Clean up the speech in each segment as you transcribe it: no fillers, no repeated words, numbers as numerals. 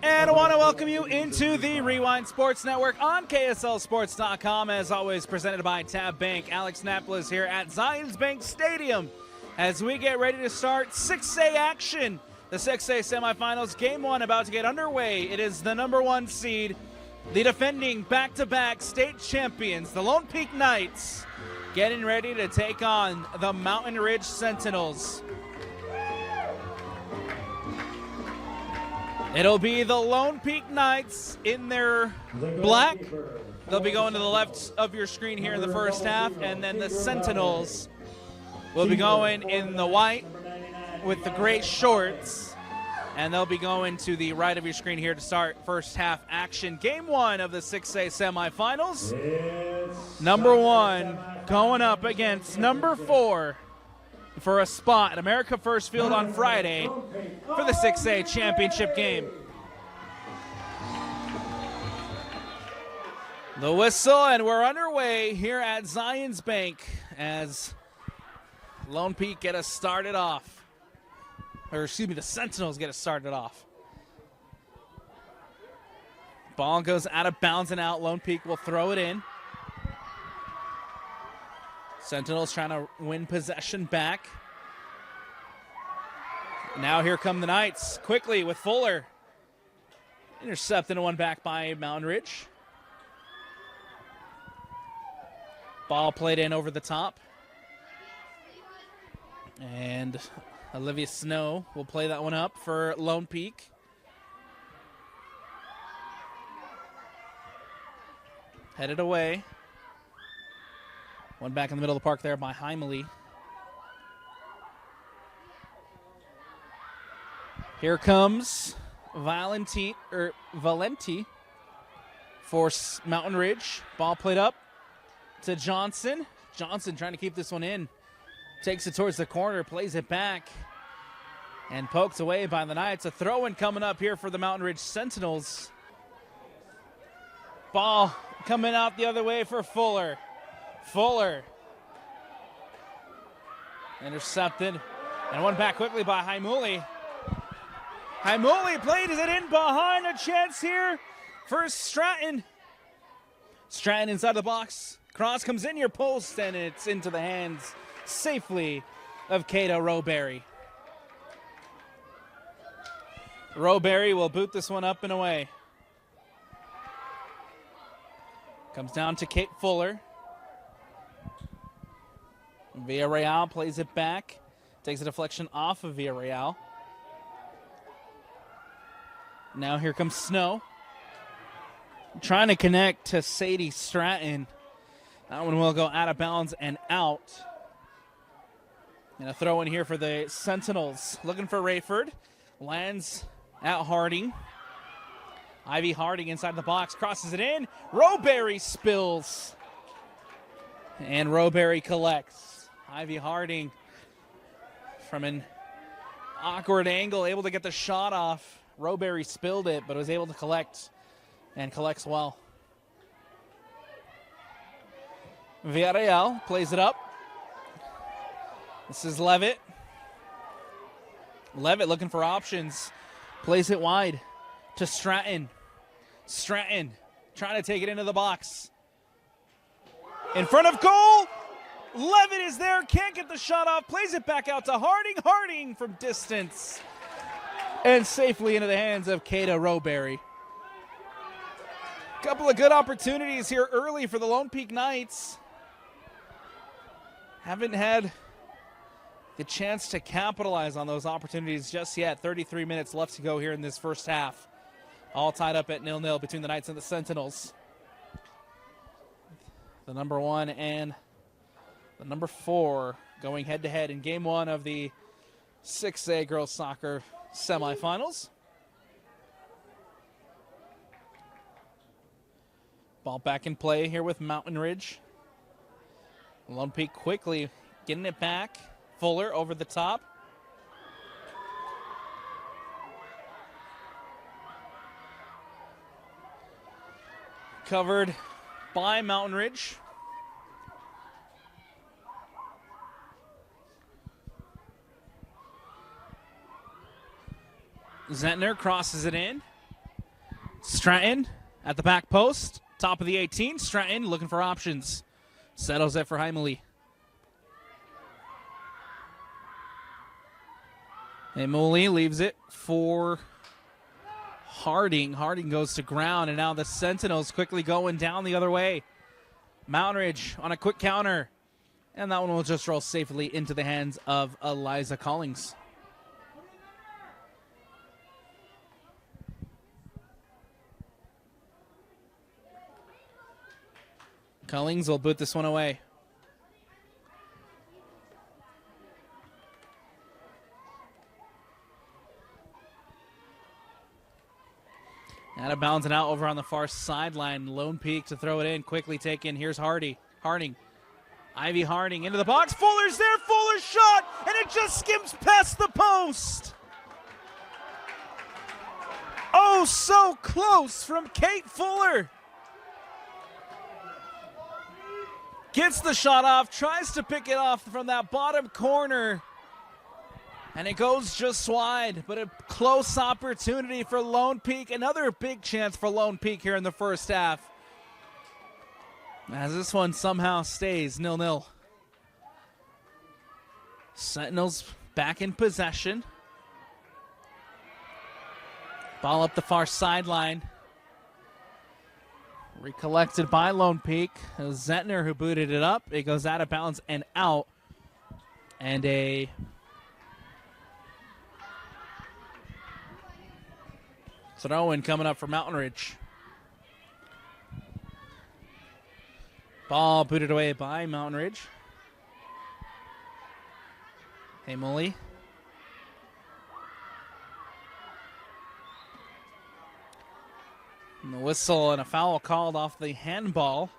And I want to welcome you into the Rewind Sports Network on KSLSports.com, as always presented by Tab Bank. Alex Napoles here at Zions Bank Stadium as we get ready to start 6A action. The 6A semifinals, game one about to get underway. It is the number one seed, the defending back-to-back state champions, the Lone Peak Knights, getting ready to take on the Mountain Ridge Sentinels. It'll be the Lone Peak Knights in their black. They'll be going to the left of your screen here in the first half, and then the Sentinels will be going in the white with the gray shorts, and they'll be going to the right of your screen here to start first half action. Game one of the 6A semifinals. Number one going up against number 4 for a spot at America First Field on Friday for the 6A championship game. The whistle, and we're underway here at Zions Bank as Lone Peak get us started off. Or excuse me, the Sentinels get us started off. Ball goes out of bounds and out. Lone Peak will throw it in. Sentinels trying to win possession back. Now here come the Knights quickly with Fuller. Intercepted and one back by Mountain Ridge. Ball played in over the top. And Olivia Snow will play that one up for Lone Peak. Headed away. One back in the middle of the park there by Heimele. Here comes Valenti for Mountain Ridge. Ball played up to Johnson. Johnson trying to keep this one in. Takes it towards the corner, plays it back, and poked away by the Knights. A throw-in coming up here for the Mountain Ridge Sentinels. Ball coming out the other way for Fuller. Fuller intercepted, and one back quickly by Heimele. Heimele played it in behind. A chance here for Stratton. Stratton inside the box. Cross comes in your post, and it's into the hands safely of Kato Rowberry. Rowberry will boot this one up and away. Comes down to Kate Fuller. Villarreal plays it back. Takes a deflection off of Villarreal. Now here comes Snow. Trying to connect to Sadie Stratton. That one will go out of bounds and out. And a throw in here for the Sentinels. Looking for Rayford. Lands at Harding. Ivy Harding inside the box. Crosses it in. Rowberry spills. And Rowberry collects. Ivy Harding from an awkward angle, able to get the shot off. Rowberry spilled it, but was able to collect, and collects well. Villarreal plays it up. This is Levitt. Levitt looking for options. Plays it wide to Stratton. Stratton trying to take it into the box. In front of goal. Levitt is there, can't get the shot off, plays it back out to Harding. Harding from distance. And safely into the hands of Kato Rowberry. Couple of good opportunities here early for the Lone Peak Knights. Haven't had the chance to capitalize on those opportunities just yet. 33 minutes left to go here in this first half. All tied up at 0-0 between the Knights and the Sentinels. The number 1 and the number 4 going head-to-head in game one of the 6A girls soccer semifinals. Ball back in play here with Mountain Ridge. Lone Peak quickly getting it back. Fuller over the top. Covered by Mountain Ridge. Zentner crosses it in. Stratton at the back post, top of the 18. Stratton looking for options. Settles it for Heimele. Heimele leaves it for Harding. Harding goes to ground, and now the Sentinels quickly going down the other way. Mountain Ridge on a quick counter, and that one will just roll safely into the hands of Eliza Collings. Collings will boot this one away. Out of bounds and out over on the far sideline. Lone Peak to throw it in. Quickly taken. Here's Harding. Ivy Harding into the box. Fuller's there. Fuller's shot. And it just skims past the post. Oh, so close from Kate Fuller. Gets the shot off. Tries to pick it off from that bottom corner. And it goes just wide, but a close opportunity for Lone Peak. Another big chance for Lone Peak here in the first half, as this one somehow stays 0-0. Sentinels back in possession. Ball up the far sideline. Recollected by Lone Peak. It was Zentner who booted it up. It goes out of bounds and out. And a throw-in coming up for Mountain Ridge. Ball booted away by Mountain Ridge. Heimele. And the whistle and a foul called off the handball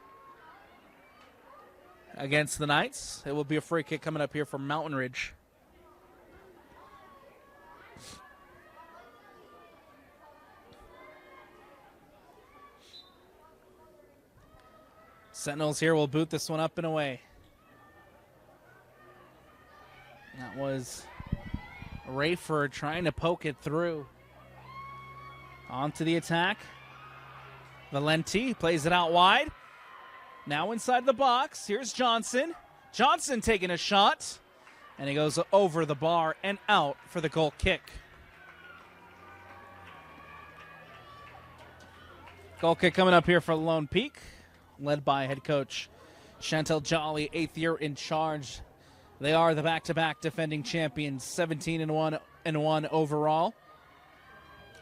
against the Knights. It will be a free kick coming up here for Mountain Ridge. Sentinels here will boot this one up and away. That was Rayford trying to poke it through. On to the attack. Valenti plays it out wide. Now inside the box. Here's Johnson. Johnson taking a shot. And he goes over the bar and out for the goal kick. Goal kick coming up here for Lone Peak, led by head coach Chantel Jolly, 8th year in charge. They are the back-to-back defending champions, 17-1 overall.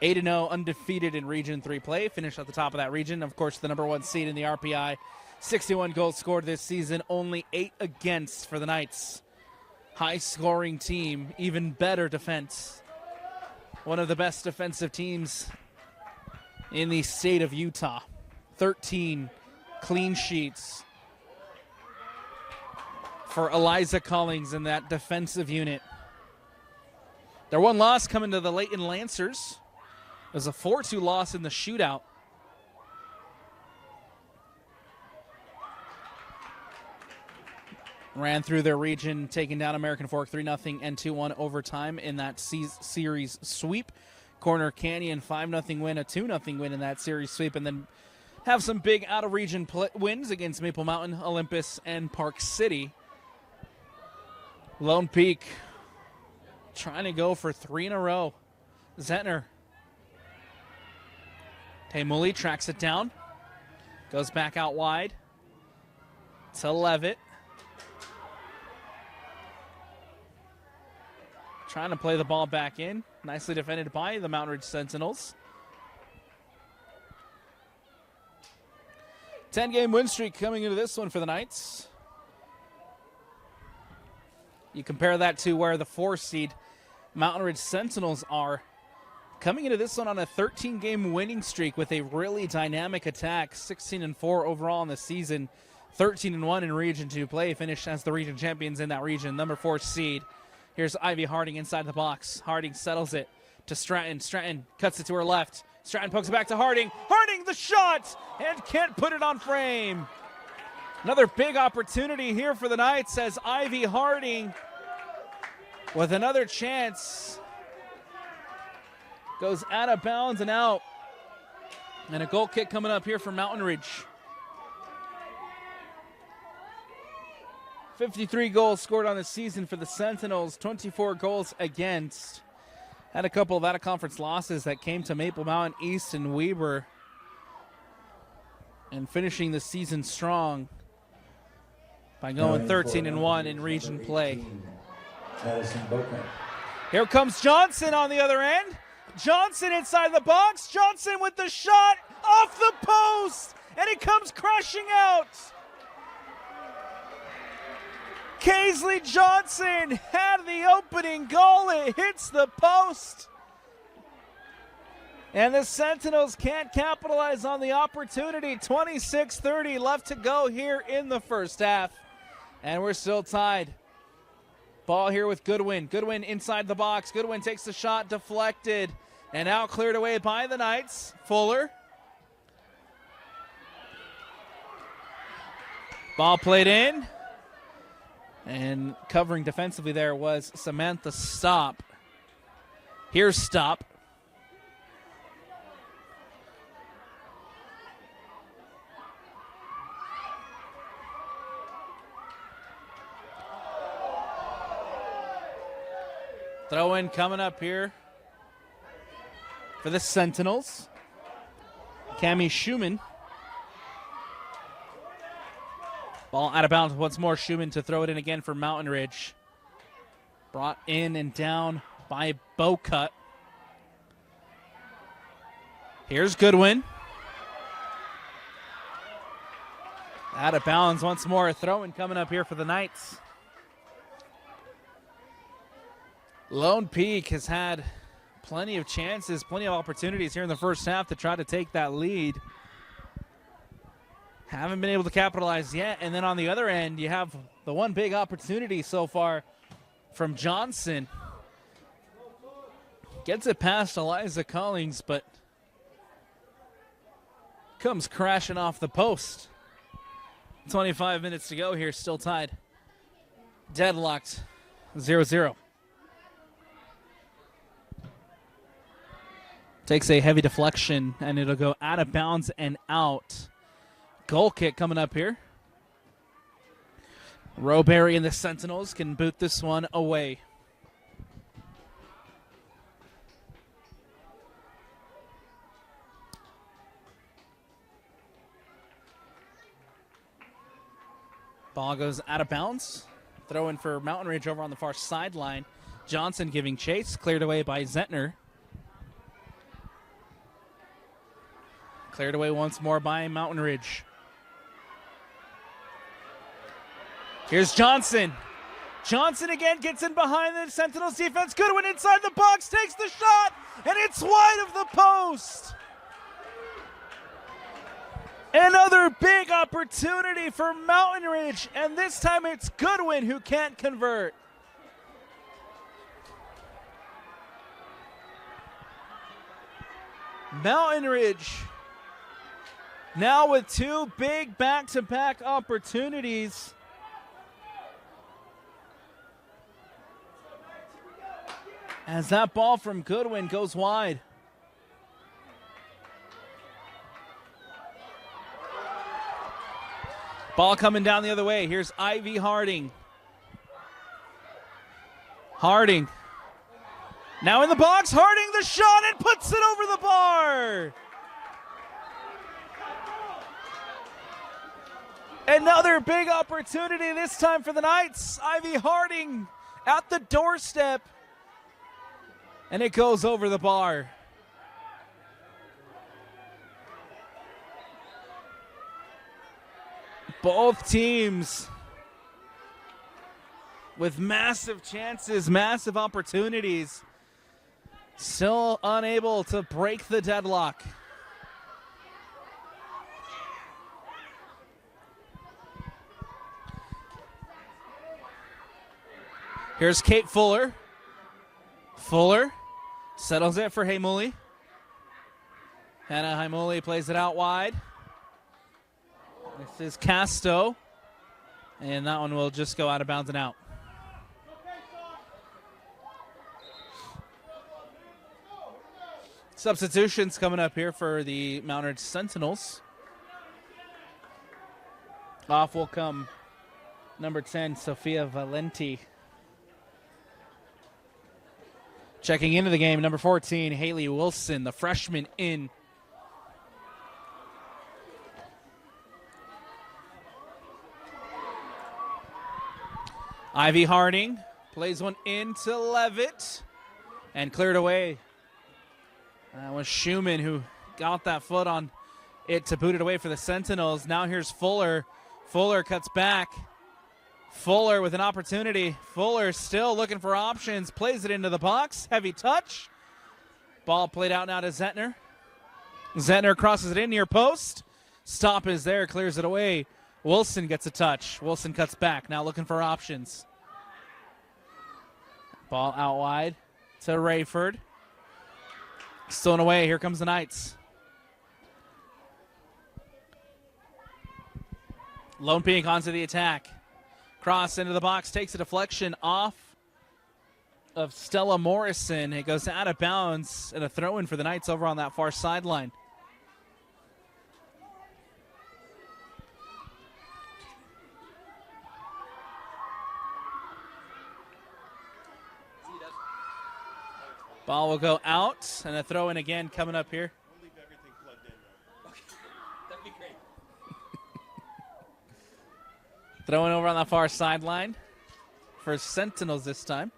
8-0 undefeated in Region 3 play, finished at the top of that region. Of course, the number 1 seed in the RPI. 61 goals scored this season, only 8 against for the Knights. High-scoring team, even better defense. One of the best defensive teams in the state of Utah. 13 clean sheets for Eliza Collings in that defensive unit. Their one loss coming to the Leighton Lancers. It was a 4-2 loss in the shootout. Ran through their region, taking down American Fork 3-0 and 2-1 overtime in that series sweep. Corner Canyon 5-0 win, a 2-0 win in that series sweep, and then have some big out-of-region wins against Maple Mountain, Olympus, and Park City. Lone Peak trying to go for 3 in a row. Zentner. Heimele tracks it down. Goes back out wide to Levitt. Trying to play the ball back in. Nicely defended by the Mountain Ridge Sentinels. 10-game win streak coming into this one for the Knights. You compare that to where the 4-seed Mountain Ridge Sentinels are. Coming into this one on a 13-game winning streak with a really dynamic attack. 16-4 overall in the season. 13-1 in Region 2 play. Finished as the region champions in that region. Number 4 seed. Here's Ivy Harding inside the box. Harding settles it to Stratton. Stratton cuts it to her left. Stratton pokes it back to Harding. Harding the shot! And can't put it on frame. Another big opportunity here for the Knights as Ivy Harding with another chance. Goes out of bounds and out. And a goal kick coming up here for Mountain Ridge. 53 goals scored on the season for the Sentinels, 24 goals against. Had a couple of out-of-conference losses that came to Maple Mountain East and Weber. And finishing the season strong by going 13-1 in region play. Here comes Johnson on the other end. Johnson inside the box. Johnson with the shot off the post, and it comes crashing out. Kaisley Johnson had the opening goal. It hits the post. And the Sentinels can't capitalize on the opportunity. 26:30 left to go here in the first half. And we're still tied. Ball here with Goodwin. Goodwin inside the box. Goodwin takes the shot, deflected, and out cleared away by the Knights. Fuller. Ball played in. And covering defensively there was Samantha Stop. Here's Stop. Throw in coming up here for the Sentinels. Cammie Schumann. Ball out of bounds once more. Schumann to throw it in again for Mountain Ridge. Brought in and down by Bowcut. Here's Goodwin. Out of bounds once more. A throw in coming up here for the Knights. Lone Peak has had plenty of chances, plenty of opportunities here in the first half to try to take that lead. Haven't been able to capitalize yet. And then on the other end, you have the one big opportunity so far from Johnson. Gets it past Eliza Collings, but comes crashing off the post. 25 minutes to go here, still tied. Deadlocked, 0-0. Takes a heavy deflection, and it'll go out of bounds and out. Goal kick coming up here. Rowberry and the Sentinels can boot this one away. Ball goes out of bounds. Throw in for Mountain Ridge over on the far sideline. Johnson giving chase, cleared away by Zentner. Cleared away once more by Mountain Ridge. Here's Johnson. Johnson again gets in behind the Sentinels defense. Goodwin inside the box, takes the shot, and it's wide of the post. Another big opportunity for Mountain Ridge, and this time it's Goodwin who can't convert. Mountain Ridge now with two big back-to-back opportunities. As that ball from Goodwin goes wide. Ball coming down the other way. Here's Ivy Harding. Harding. Now in the box. Harding the shot and puts it over the bar. Another big opportunity this time for the Knights. Ivy Harding at the doorstep. And it goes over the bar. Both teams with massive chances, massive opportunities, still unable to break the deadlock. Here's Kate Fuller. Fuller settles it for Haimuli. Hannah Haimuli plays it out wide. This is Casto. And that one will just go out of bounds and out. Substitutions coming up here for the Mountain Ridge Sentinels. Off will come number 10, Sofia Valenti. Checking into the game, number 14, Haley Wilson, the freshman in. Ivy Harding plays one into Levitt and cleared away. That was Schumann who got that foot on it to boot it away for the Sentinels. Now here's Fuller. Fuller cuts back. Fuller with an opportunity. Fuller still looking for options. Plays it into the box. Heavy touch. Ball played out now to Zettner. Zettner crosses it in near post. Stop is there. Clears it away. Wilson gets a touch. Wilson cuts back. Now looking for options. Ball out wide to Rayford. Stolen away. Here comes the Knights. Lone Peak onto the attack. Cross into the box. Takes a deflection off of Stella Morrison. It goes out of bounds and a throw-in for the Knights over on that far sideline. Ball will go out, and a throw-in again coming up here. We'll leave everything plugged in. Okay. That'd be great. Throwing over on the far sideline for Sentinels this time.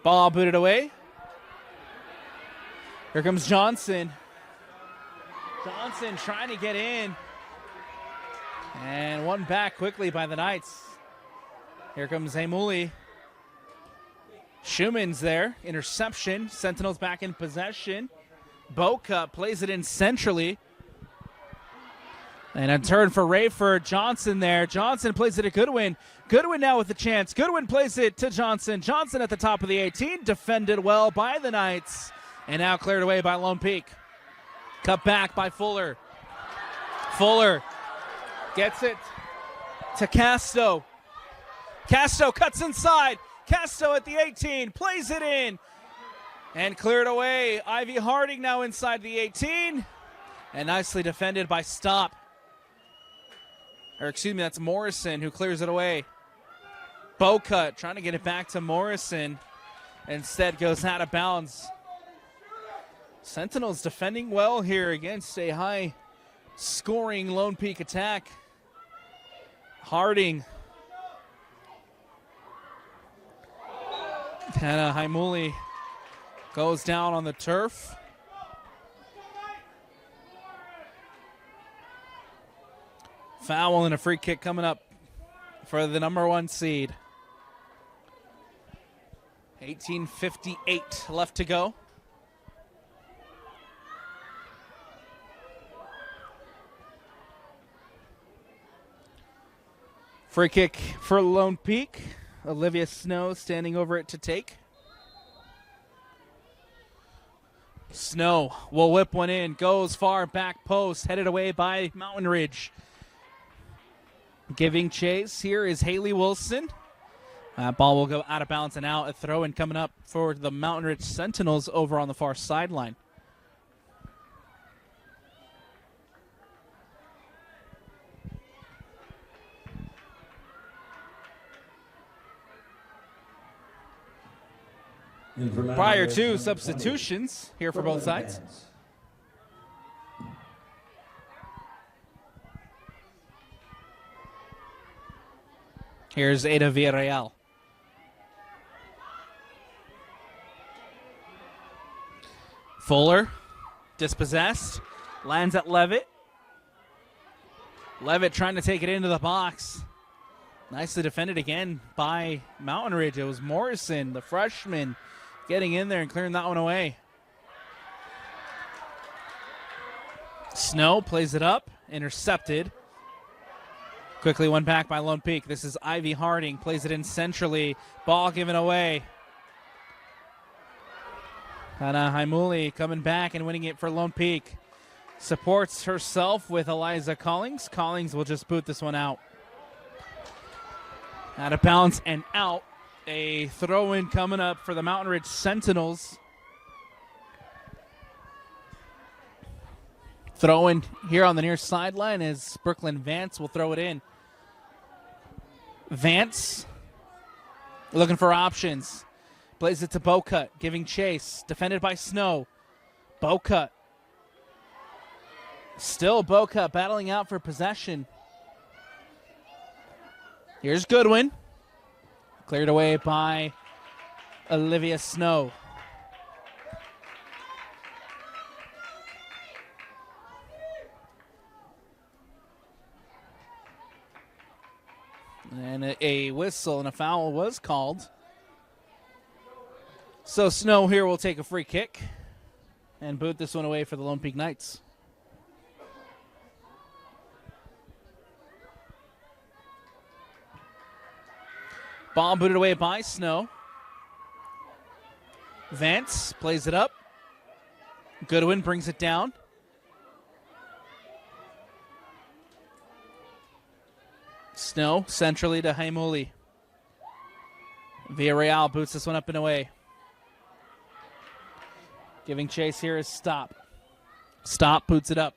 Ball booted away. Here comes Johnson. Johnson trying to get in. And one back quickly by the Knights. Here comes Hamuli. Schumann's there. Interception. Sentinels back in possession. Boca plays it in centrally. And a turn for Rayford. Johnson there. Johnson plays it to Goodwin. Goodwin now with the chance. Goodwin plays it to Johnson. Johnson at the top of the 18. Defended well by the Knights. And now cleared away by Lone Peak. Cut back by Fuller. Fuller gets it to Casto. Casto cuts inside. Casto at the 18. Plays it in. And cleared away. Ivy Harding now inside the 18. And nicely defended by Stop. Or excuse me, that's Morrison who clears it away. Bocut trying to get it back to Morrison. Instead goes out of bounds. Sentinels defending well here against a high-scoring Lone Peak attack. Harding. Hannah Haimuli goes down on the turf. Foul and a free kick coming up for the number 1 seed. 18:58 left to go. Free kick for Lone Peak. Olivia Snow standing over it to take. Snow will whip one in. Goes far back post. Headed away by Mountain Ridge. Giving chase here is Haley Wilson. Ball will go out of bounds and out. A throw-in coming up for the Mountain Ridge Sentinels over on the far sideline. Prior to substitutions here for both sides. Here's Ada Villarreal. Fuller, dispossessed, lands at Levitt. Levitt trying to take it into the box. Nicely defended again by Mountain Ridge. It was Morrison, the freshman, getting in there and clearing that one away. Snow plays it up, intercepted. Quickly one back by Lone Peak. This is Ivy Harding, plays it in centrally. Ball given away. Hannah Haimuli coming back and winning it for Lone Peak. supports herself with Eliza Collings. Collings will just boot this one out. Out of bounds and out. A throw-in coming up for the Mountain Ridge Sentinels. Throw-in here on the near sideline as Brooklyn Vance will throw it in. Vance looking for options. Plays it to Bocut, giving chase. Defended by Snow. Bocut. Still Bocut battling out for possession. Here's Goodwin. Cleared away by Olivia Snow. And a whistle and a foul was called. So Snow here will take a free kick and boot this one away for the Lone Peak Knights. Ball booted away by Snow. Vance plays it up. Goodwin brings it down. Snow centrally to Haimuli. Villarreal boots this one up and away. Giving chase here is Stop. Stop boots it up.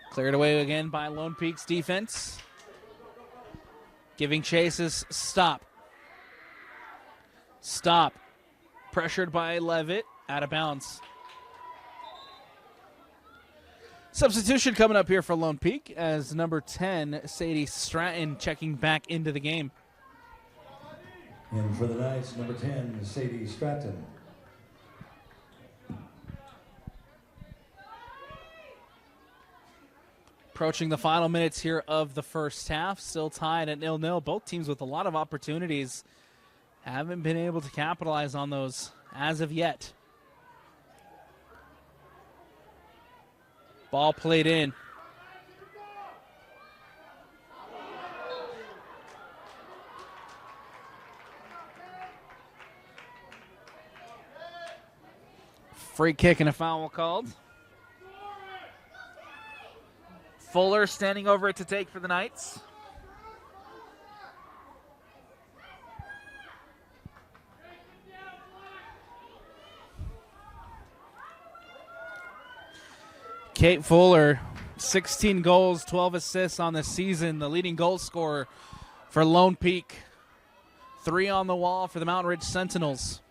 Cleared away again by Lone Peak's defense. Giving chase is Stop. Stop. Pressured by Levitt. Out of bounds. Substitution coming up here for Lone Peak as number 10, Sadie Stratton, checking back into the game. And for the Knights, number 10, Sadie Stratton. Approaching the final minutes here of the first half, still tied at 0-0. Both teams with a lot of opportunities. Haven't been able to capitalize on those as of yet. Ball played in. Free kick and a foul called. Fuller standing over it to take for the Knights. Kate Fuller, 16 goals, 12 assists on the season, the leading goal scorer for Lone Peak. 3 on the wall for the Mountain Ridge Sentinels.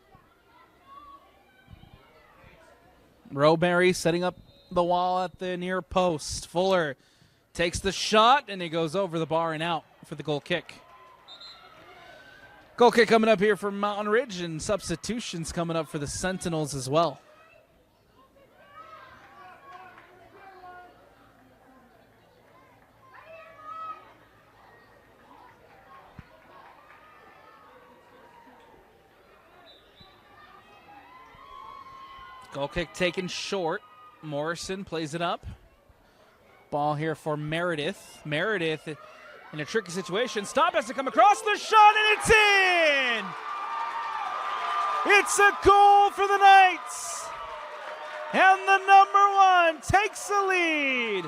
Rowberry setting up the wall at the near post. Fuller takes the shot, and it goes over the bar and out for the goal kick. Goal kick coming up here for Mountain Ridge, and substitutions coming up for the Sentinels as well. Goal kick taken short. Morrison plays it up. Ball here for Meredith. Meredith in a tricky situation. Stop has to come across the shot, and it's in! It's a goal for the Knights! And the number 1 takes the lead.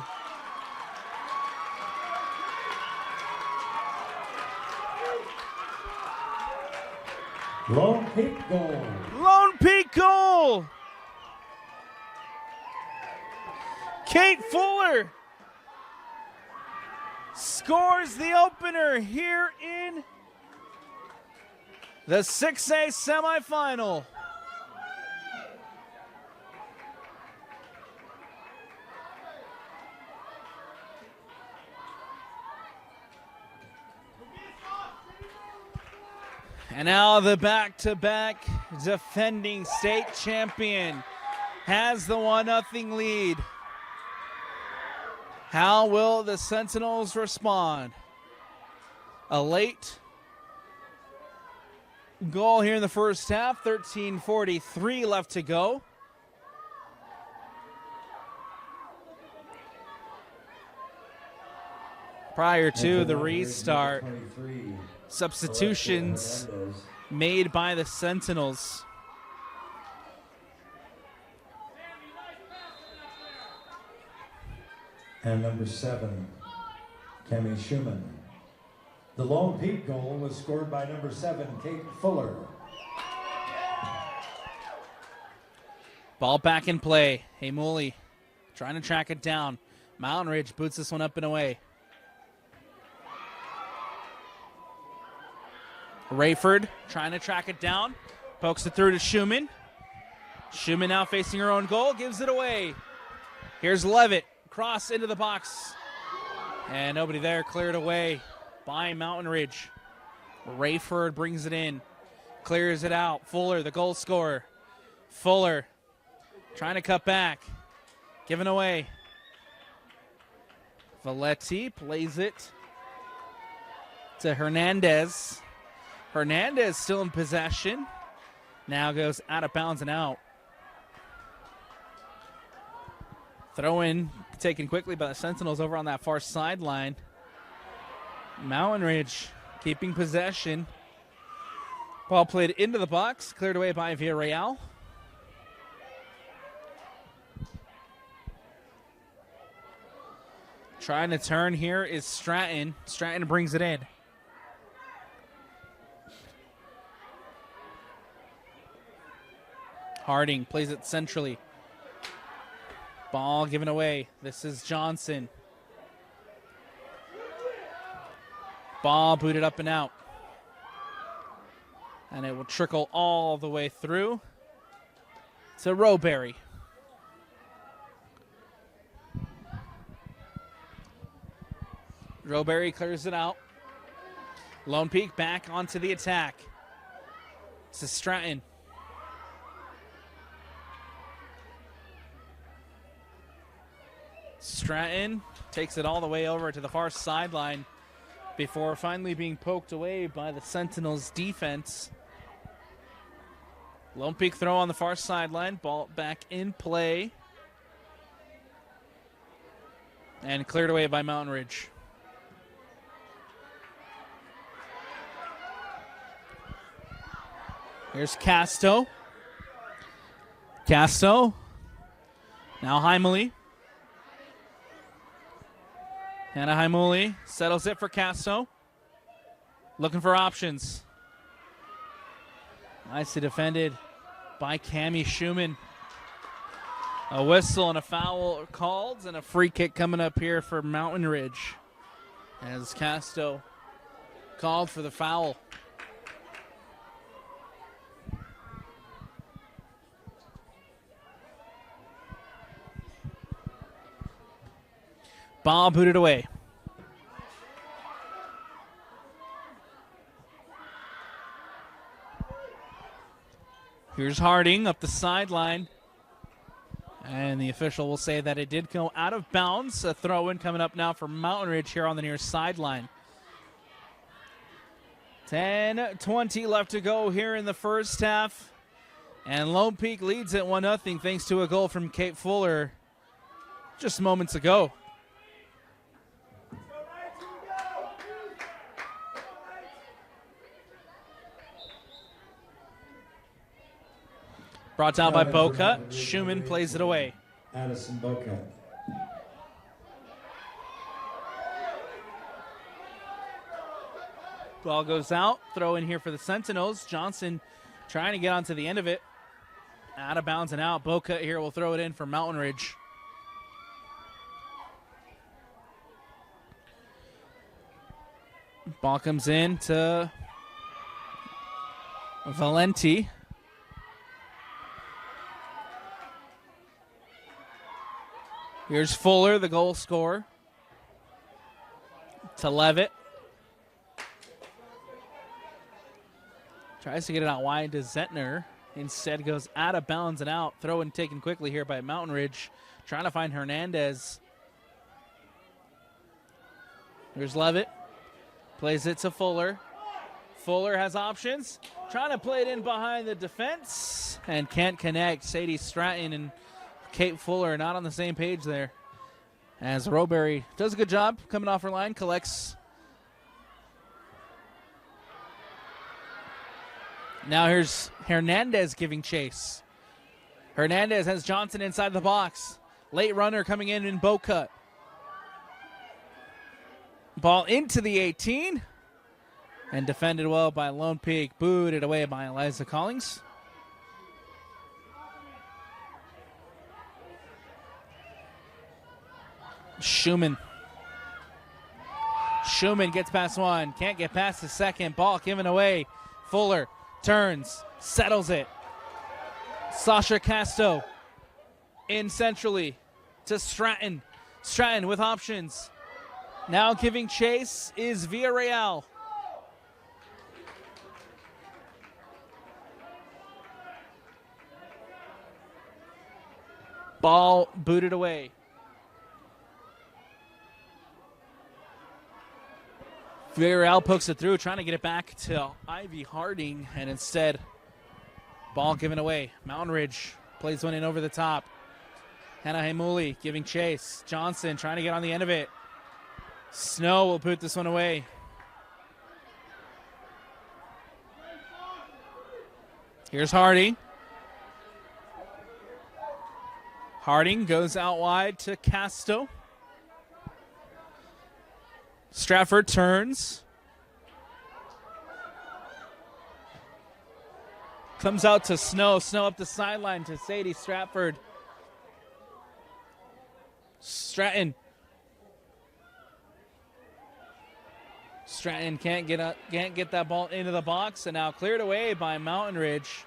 Lone Peak goal. Lone Peak goal! Kate Fuller scores the opener here in the 6A semifinal. And now the back-to-back defending state champion has the 1-0 lead. How will the Sentinels respond? A late goal here in the first half, 13:43 left to go. Prior to the restart, substitutions made by the Sentinels. and number 7, Cami Schumann. The lone peak goal was scored by number 7, Kate Fuller. Ball back in play. Hey, Mooley trying to track it down. Mountain Ridge boots this one up and away. Rayford trying to track it down. Pokes it through to Schumann. Schumann now facing her own goal. Gives it away. Here's Levitt. Cross into the box. And nobody there. Cleared away by Mountain Ridge. Rayford brings it in. Clears it out. Fuller, the goal scorer. Fuller trying to cut back. Given away. Valetti plays it to Hernandez. Hernandez still in possession. Now goes out of bounds and out. Throw in taken quickly by the Sentinels over on that far sideline. Mountain Ridge keeping possession. Ball played into the box. Cleared away by Villarreal. Trying to turn here is Stratton. Stratton brings it in. Harding plays it centrally. Ball given away. This is Johnson. Ball booted up and out. And it will trickle all the way through to Rowberry. Rowberry clears it out. Lone Peak back onto the attack. This is Stratton. Stratton takes it all the way over to the far sideline before finally being poked away by the Sentinels defense. Lone Peak throw on the far sideline. Ball back in play. And cleared away by Mountain Ridge. Here's Casto. Casto. Now Heimele. Hannah Heimele settles it for Casto. Looking for options. Nicely defended by Cami Schumann. A whistle and a foul called, and a free kick coming up here for Mountain Ridge as Casto called for the foul. Ball booted away. Here's Harding up the sideline. And the official will say that it did go out of bounds. A throw-in coming up now for Mountain Ridge here on the near sideline. 10:20 left to go here in the first half. And Lone Peak leads at 1-0 thanks to a goal from Kate Fuller just moments ago. Brought down by Boca. Schumann plays it away. Addison Boca. Ball goes out. Throw in here for the Sentinels. Johnson trying to get onto the end of it. Out of bounds and out. Boca here will throw it in for Mountain Ridge. Ball comes in to Valenti. Here's Fuller, the goal scorer. To Levitt. Tries to get it out wide to Zentner. Instead goes out of bounds and out. Throw in taken quickly here by Mountain Ridge. Trying to find Hernandez. Here's Levitt. Plays it to Fuller. Fuller has options. Trying to play it in behind the defense. And can't connect. Sadie Stratton and Kate Fuller not on the same page there. As Rowberry does a good job coming off her line, collects. Now here's Hernandez giving chase. Hernandez has Johnson inside the box. Late runner coming in Boca. Ball into the 18. And defended well by Lone Peak. Booted away by Eliza Collings. Schumann gets past one. Can't get past the second. Ball given away. Fuller turns. Settles it. Sasha Casto in centrally to Stratton. Stratton with options. Now giving chase is Villarreal. Ball booted away. Villarreal pokes it through, trying to get it back to Ivy Harding, and instead, ball given away. Mountain Ridge plays one in over the top. Hannah Haimuli giving chase. Johnson trying to get on the end of it. Snow will put this one away. Here's Harding. Harding goes out wide to Casto. Stratford turns. Comes out to Snow. Snow up the sideline to Sadie Stratford. Stratton. Stratton can't get that ball into the box, and now cleared away by Mountain Ridge.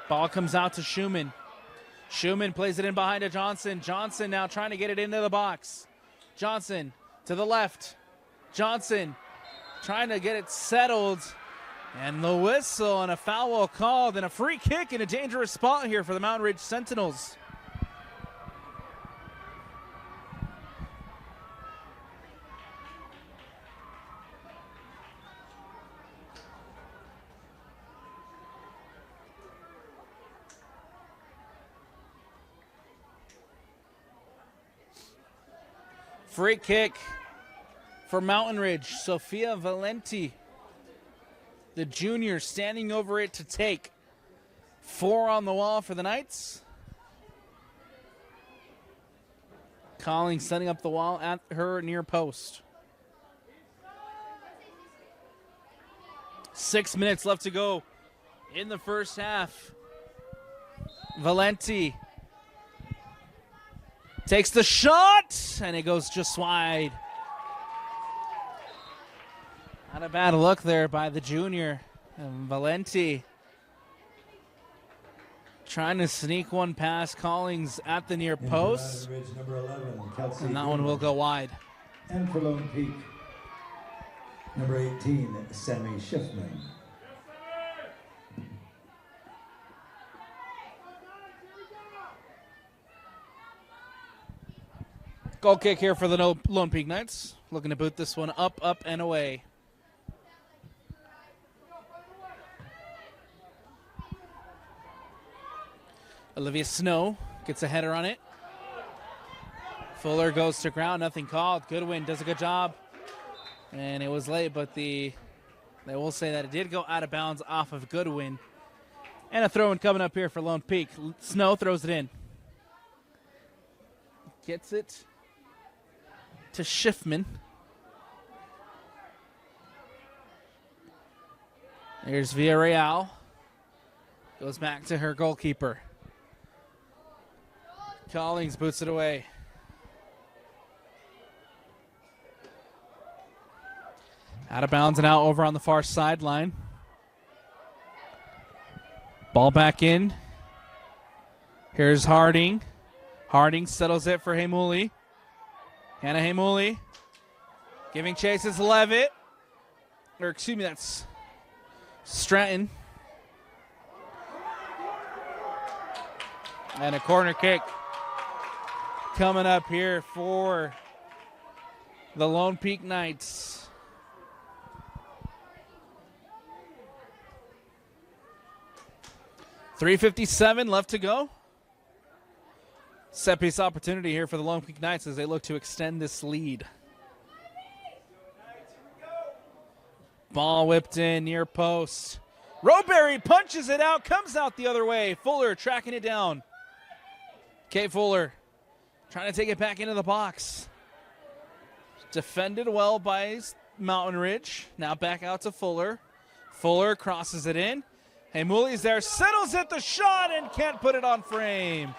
Ball comes out to Schumann. Schumann plays it in behind to Johnson. Johnson now trying to get it into the box. Johnson to the left. Johnson trying to get it settled. And the whistle and a foul called and a free kick in a dangerous spot here for the Mountain Ridge Sentinels. Free kick for Mountain Ridge. Sophia Valenti, the junior, standing over it to take. 4 on the wall for the Knights. Collins setting up the wall at her near post. 6 minutes left to go in the first half. Valenti takes the shot, and it goes just wide. Not a bad look there by the junior. And Valenti trying to sneak one past Collins at the near post. Number 11, Kelsey And that one will go wide. And for Lone Peak, number 18, Sammy Schiffman. Goal kick here for the Lone Peak Knights. Looking to boot this one up, and away. Olivia Snow gets a header on it. Fuller goes to ground, nothing called. Goodwin does a good job. And it was late, but they will say that it did go out of bounds off of Goodwin. And a throw-in coming up here for Lone Peak. Snow throws it in. Gets it to Schiffman. There's Villarreal. Goes back to her goalkeeper. Collins boots it away. Out of bounds and out over on the far sideline. Ball back in. Here's Harding. Harding settles it for Haimuli. Hannah Haimuli giving chase is Levitt. Or excuse me, that's Stratton. And a corner kick coming up here for the Lone Peak Knights. .357 left to go. Set piece opportunity here for the Lone Peak Knights as they look to extend this lead. Ball whipped in near post. Roberry punches it out, comes out the other way. Fuller tracking it down. Kate Fuller trying to take it back into the box. Defended well by Mountain Ridge. Now back out to Fuller. Fuller crosses it in. Hey, Mooley's there, settles at the shot and can't put it on frame.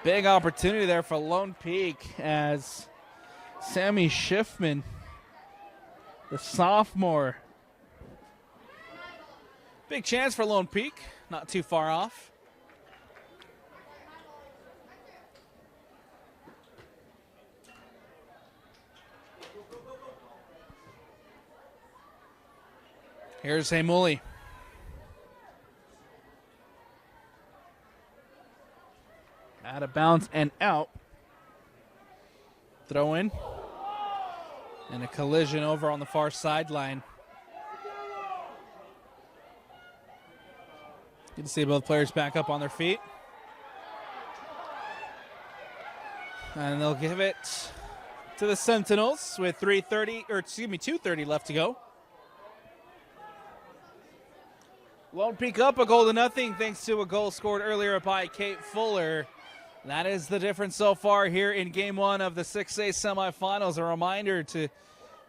Big opportunity there for Lone Peak as Sammy Schiffman, the sophomore. Big chance for Lone Peak, not too far off. Here's Hamuli. Out of bounds and out. Throw in. And a collision over on the far sideline. Good to see both players back up on their feet. And they'll give it to the Sentinels with 2:30 left to go. Lone Peak up a goal to nothing thanks to a goal scored earlier by Kate Fuller. That is the difference so far here in Game 1 of the 6A semifinals. A reminder to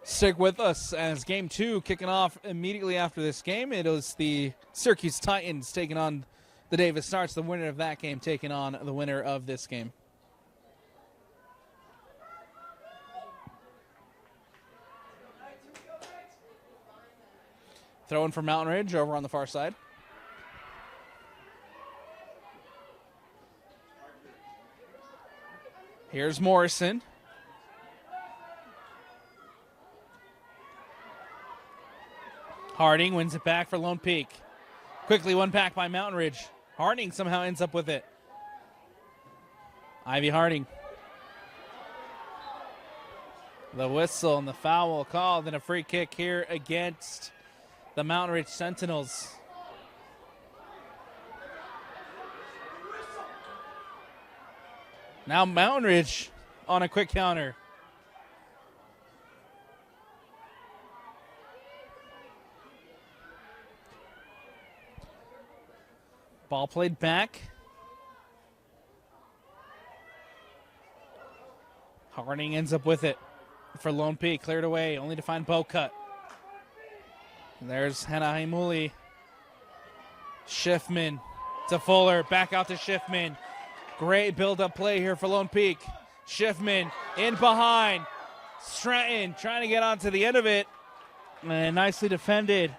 stick with us as Game 2 kicking off immediately after this game. It is the Syracuse Titans taking on the Davis Starts. The winner of that game taking on the winner of this game. Throwing for Mountain Ridge over on the far side. Here's Morrison. Harding wins it back for Lone Peak. Quickly won back by Mountain Ridge. Harding somehow ends up with it. Ivy Harding. The whistle and the foul called, and a free kick here against the Mountain Ridge Sentinels. Now Mountain Ridge on a quick counter. Ball played back. Harding ends up with it for Lone Peak. Cleared away, only to find Bocut. There's Hannah Haimuli. Schiffman to Fuller. Back out to Schiffman. Great build-up play here for Lone Peak. Schiffman in behind. Stratton trying to get onto the end of it. And nicely defended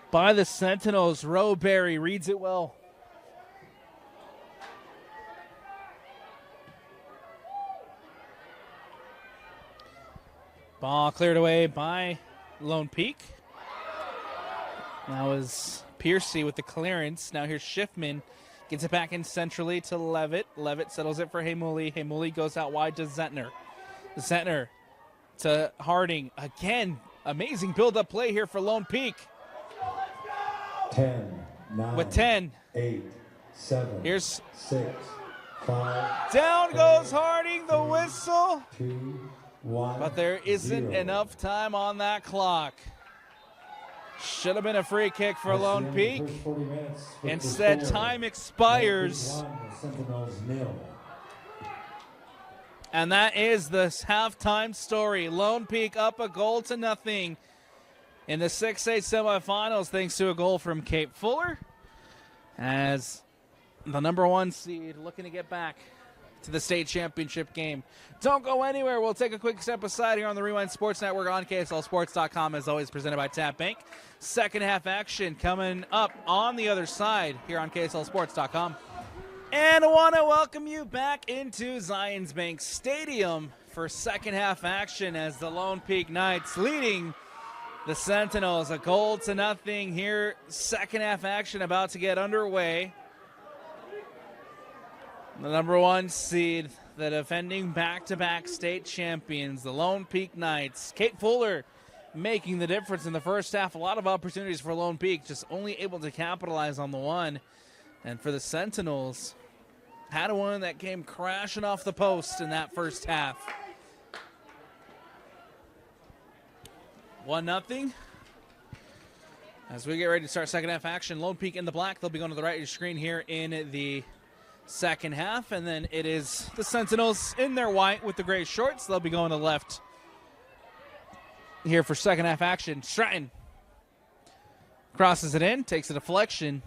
by the Sentinels. Roberry reads it well. Ball cleared away by Lone Peak. That was Piercy with the clearance. Now here's Schiffman. Gets it back in centrally to Levitt. Levitt settles it for Haimuli. Haimuli goes out wide to Zentner. Zentner to Harding. Again, amazing build-up play here for Lone Peak. 10, 9, with 10. 8, 7, here's 6, 5. Down goes Harding, the whistle. 2, 1. But there isn't 0. enough time on that clock. Should have been a free kick for Lone Peak. Instead, time expires. And that is the halftime story. Lone Peak up a goal to nothing in the 6A semifinals thanks to a goal from Kate Fuller, as the number 1 seed looking to get back to the state championship game. Don't go anywhere. We'll take a quick step aside here on the Rewind Sports Network on KSLSports.com, as always presented by Tap Bank. Second half action coming up on the other side here on KSLSports.com. And I want to welcome you back into Zions Bank Stadium for second half action as the Lone Peak Knights leading the Sentinels a goal to nothing here. Second half action about to get underway. The number 1 seed, the defending back-to-back state champions, the Lone Peak Knights. Kate Fuller making the difference in the first half. A lot of opportunities for Lone Peak, just only able to capitalize on the one. And for the Sentinels, had one that came crashing off the post in that first half. 1-0. As we get ready to start second half action, Lone Peak in the black. They'll be going to the right of your screen here in the second half. And then it is the Sentinels in their white with the gray shorts. They'll be going to the left here for second half action. Stratton crosses it in, takes a deflection.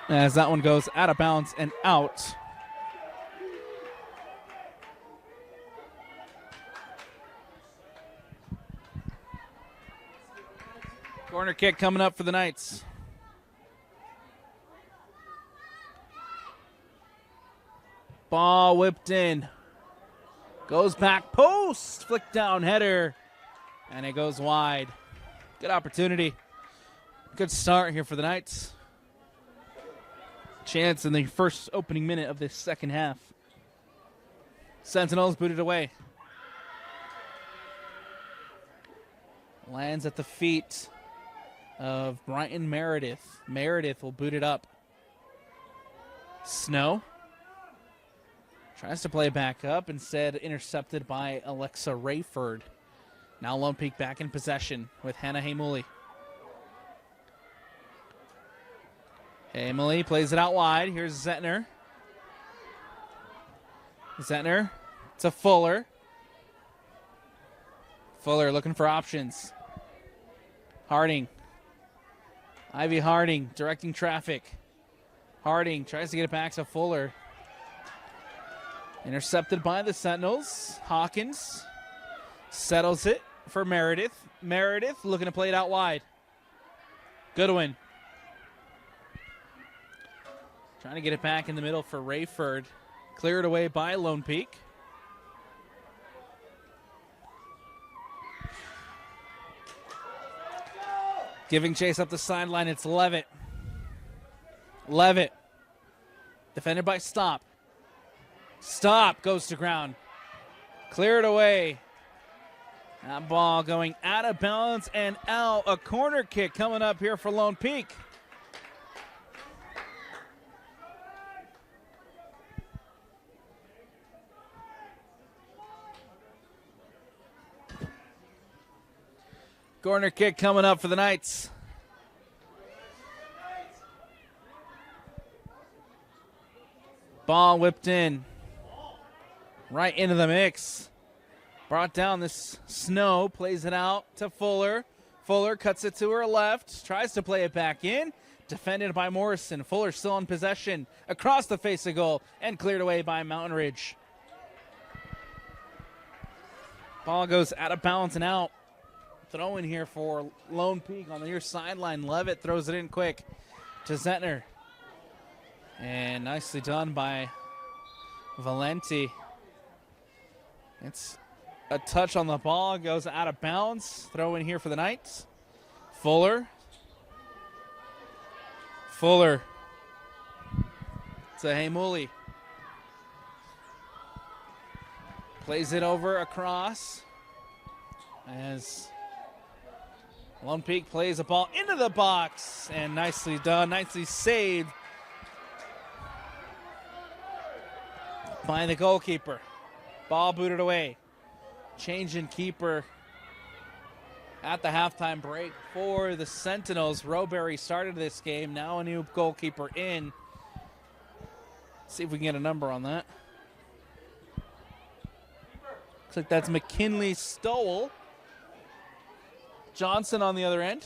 As that one goes out of bounds and out. Corner kick coming up for the Knights. Ball whipped in. Goes back post. Flick down header. And it goes wide. Good opportunity. Good start here for the Knights. Chance in the first opening minute of this second half. Sentinels booted away. Lands at the feet of Brighton Meredith. Meredith will boot it up. Snow tries to play back up, instead intercepted by Alexa Rayford. Now Lone Peak back in possession with Hannah Hamuli. Hamuli plays it out wide. Here's Zettner. Zettner to Fuller. Fuller looking for options. Harding. Ivy Harding directing traffic. Harding tries to get it back to Fuller. Intercepted by the Sentinels. Hawkins settles it for Meredith. Meredith looking to play it out wide. Goodwin. Trying to get it back in the middle for Rayford. Cleared away by Lone Peak. Giving chase up the sideline, it's Levitt. Levitt. Defended by Stop. Stop goes to ground. Cleared away. That ball going out of bounds and out. A corner kick coming up here for Lone Peak. Corner kick coming up for the Knights. Ball whipped in. Right into the mix. Brought down this Snow. Plays it out to Fuller. Fuller cuts it to her left. Tries to play it back in. Defended by Morrison. Fuller still in possession. Across the face of goal. And cleared away by Mountain Ridge. Ball goes out of bounds and out. Throw in here for Lone Peak on the near sideline. Levitt throws it in quick to Zettner. And nicely done by Valenti. It's a touch on the ball. Goes out of bounds. Throw in here for the Knights. Fuller. Fuller. To Hamuli. Plays it over across. As Lone Peak plays a ball into the box, and nicely done, nicely saved by the goalkeeper. Ball booted away. Change in keeper at the halftime break for the Sentinels. Rowberry started this game. Now a new goalkeeper in. Let's see if we can get a number on that. Looks like that's McKinley Stowell. Johnson on the other end.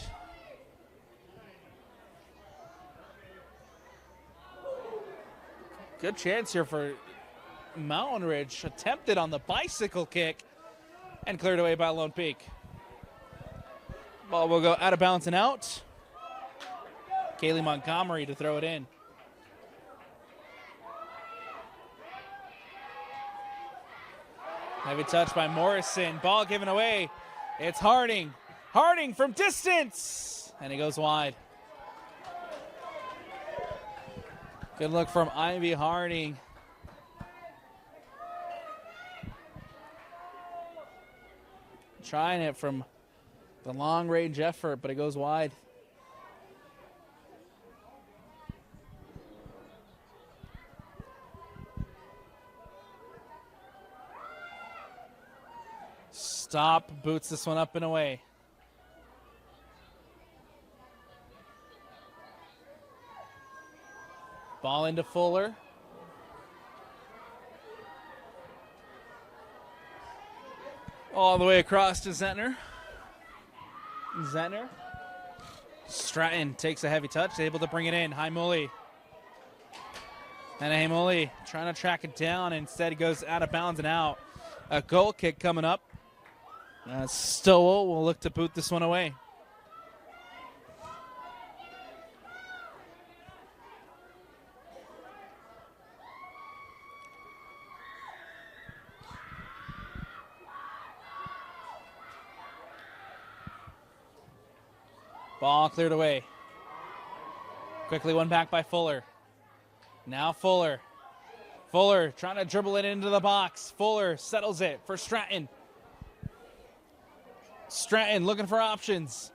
Good chance here for Mountain Ridge. Attempted on the bicycle kick and cleared away by Lone Peak. Ball will go out of bounds and out. Kaylee Montgomery to throw it in. Heavy touch by Morrison. Ball given away. It's Harding. Harding from distance. And he goes wide. Good look from Ivy Harding. Trying it from the long range effort, but it goes wide. Stop, boots this one up and away. Ball into Fuller. All the way across to Zentner. Stratton takes a heavy touch, able to bring it in. Haimuli. And Haimuli trying to track it down. Instead, he goes out of bounds and out. A goal kick coming up. Stowell will look to boot this one away. Ball cleared away. Quickly one back by Fuller. Now Fuller. Fuller trying to dribble it into the box. Fuller settles it for Stratton. Stratton looking for options.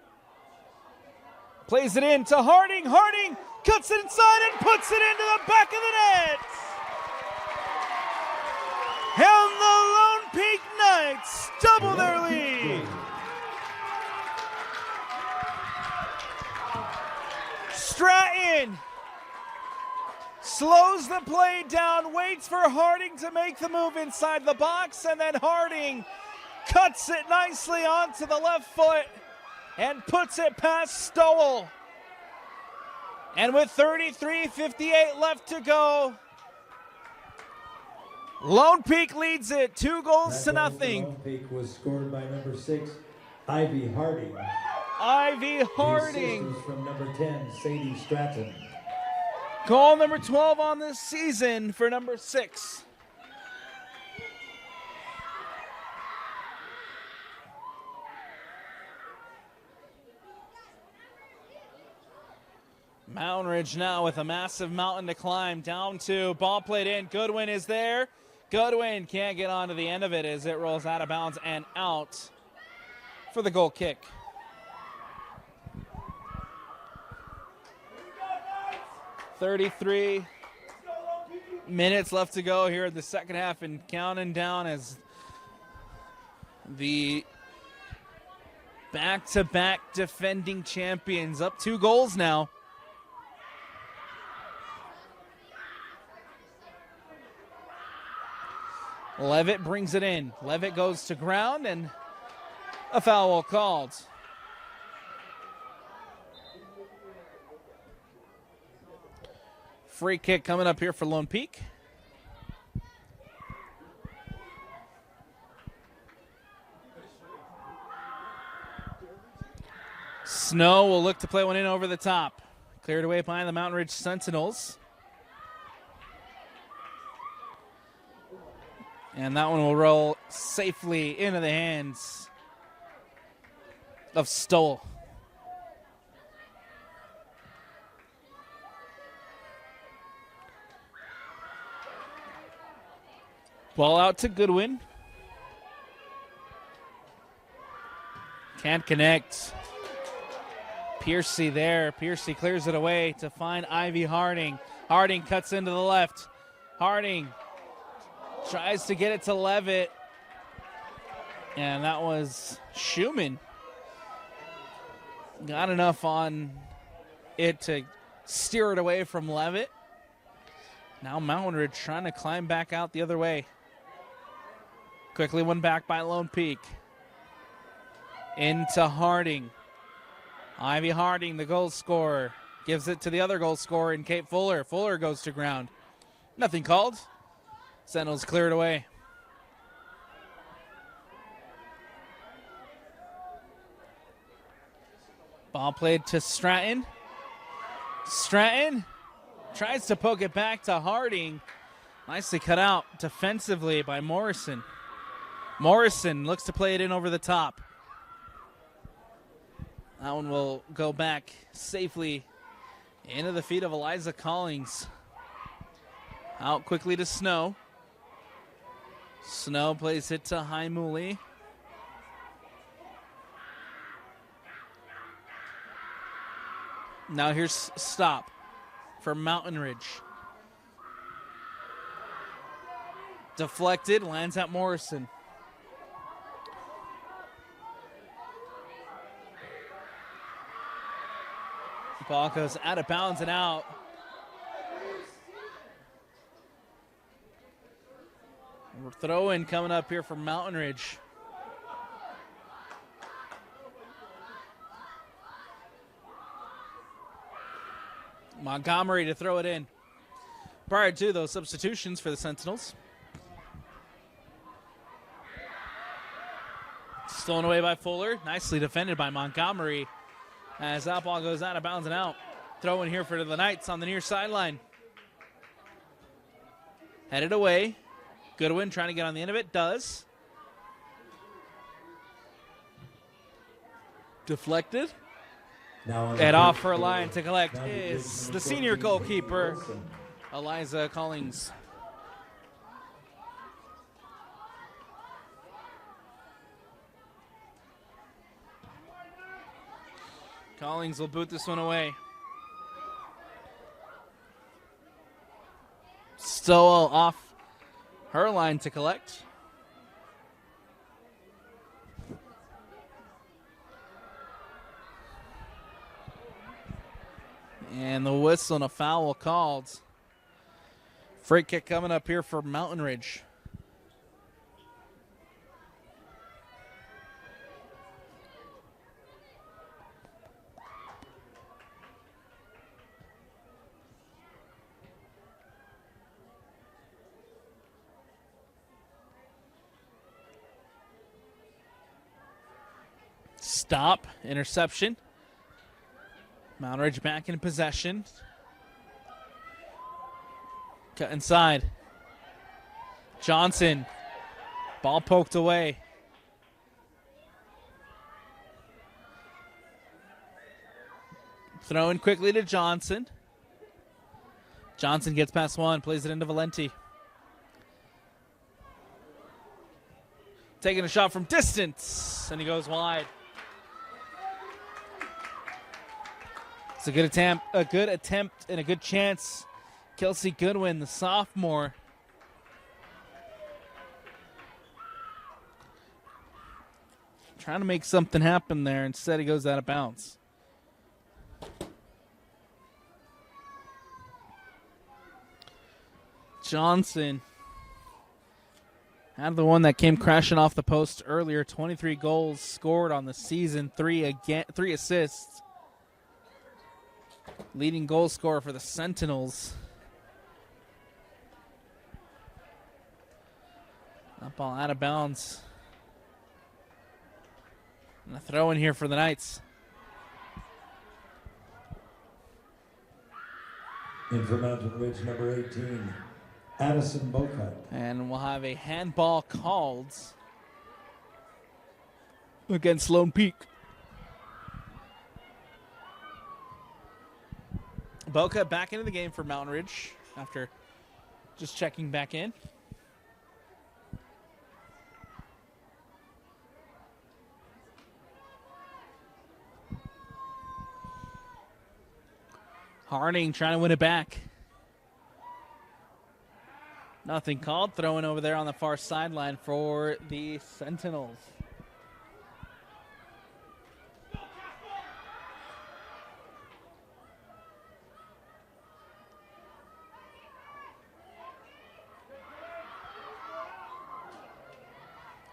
Plays it in to Harding. Harding cuts it inside and puts it into the back of the net. And the Lone Peak Knights double their lead. Stratton slows the play down, waits for Harding to make the move inside the box, and then Harding cuts it nicely onto the left foot and puts it past Stowell. And with 33:58 left to go, Lone Peak leads it 2-0. Lone Peak was scored by number 6, Ivy Harding. Ivy Harding. These from number 10, Sadie Stratton. Goal number 12 on this season for number 6. Mountain Ridge now with a massive mountain to climb. Down to ball played in. Goodwin is there. Goodwin can't get onto the end of it as it rolls out of bounds and out for the goal kick. 33 minutes left to go here in the second half and counting down as the back-to-back defending champions up 2 goals now. Levitt brings it in. Levitt goes to ground and a foul called. Free kick coming up here for Lone Peak. Snow will look to play one in over the top. Cleared away by the Mountain Ridge Sentinels. And that one will roll safely into the hands of Stowell. Ball out to Goodwin. Can't connect. Piercy there. Piercy clears it away to find Ivy Harding. Harding cuts into the left. Harding tries to get it to Levitt. And that was Schumann. Got enough on it to steer it away from Levitt. Now Mountain Ridge trying to climb back out the other way. Quickly one back by Lone Peak. Into Harding. Ivy Harding, the goal scorer, gives it to the other goal scorer in Kate Fuller. Fuller goes to ground. Nothing called. Sentinels cleared away. Ball played to Stratton. Stratton tries to poke it back to Harding. Nicely cut out defensively by Morrison. Morrison looks to play it in over the top. That one will go back safely into the feet of Eliza Collings. Out quickly to Snow. Snow plays it to Haimuli. Now here's stop for Mountain Ridge. Deflected, lands at Morrison. Ball goes out of bounds and out. We're throw-in coming up here from Mountain Ridge. Montgomery to throw it in. Prior to those substitutions for the Sentinels. Stolen away by Fuller. Nicely defended by Montgomery as that ball goes out of bounds and out. Throw in here for the Knights on the near sideline. Headed away. Goodwin trying to get on the end of it. Does. Deflected. And off her line to collect is the senior goalkeeper, Eliza Collings. Collings will boot this one away. Stowell off her line to collect. And the whistle and a foul called. Free kick coming up here for Mountain Ridge. Stop. Interception. Mountain Ridge back in possession. Cut inside. Johnson. Ball poked away. Throwing quickly to Johnson. Johnson gets past one, plays it into Valenti. Taking a shot from distance, and he goes wide. It's a good attempt, and a good chance. Kelsey Goodwin, the sophomore. Trying to make something happen there. Instead, he goes out of bounds. Johnson had the one that came crashing off the post earlier. 23 goals scored on the season, 3 assists. Leading goal scorer for the Sentinels. That ball out of bounds. And a throw in here for the Knights. In for Mountain Ridge, number 18, Addison Boca. And we'll have a handball called against Lone Peak. Boca back into the game for Mountain Ridge after just checking back in. Harding trying to win it back. Nothing called. Throwing over there on the far sideline for the Sentinels.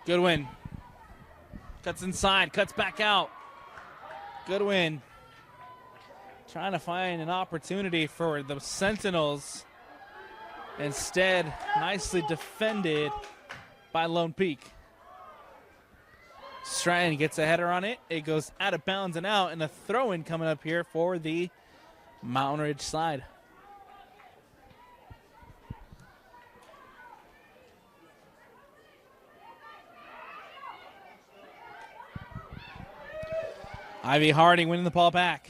Goodwin cuts inside, cuts back out. Goodwin trying to find an opportunity for the Sentinels. Instead, nicely defended by Lone Peak. Stratton gets a header on it. It goes out of bounds and out, and a throw-in coming up here for the Mountain Ridge side. Ivy Harding winning the ball back.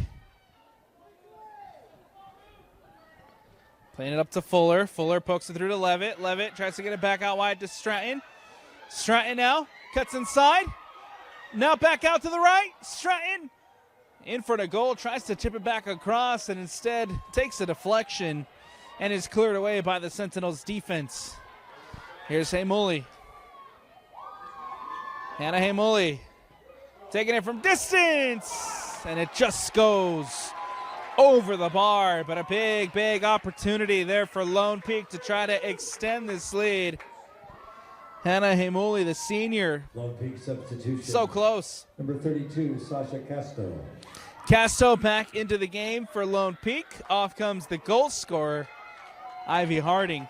Playing it up to Fuller. Fuller pokes it through to Levitt. Levitt tries to get it back out wide to Stratton. Stratton now cuts inside. Now back out to the right. Stratton in front of goal. Tries to tip it back across and instead takes a deflection and is cleared away by the Sentinels defense. Here's Haymuli. Hannah Haymuli taking it from distance. And it just goes over the bar, but a big opportunity there for Lone Peak to try to extend this lead. Hannah Hemuli, the senior, Lone Peak substitution. so close. Number 32, Sasha Casto. Casto back into the game for Lone Peak. Off comes the goal scorer, Ivy Harding.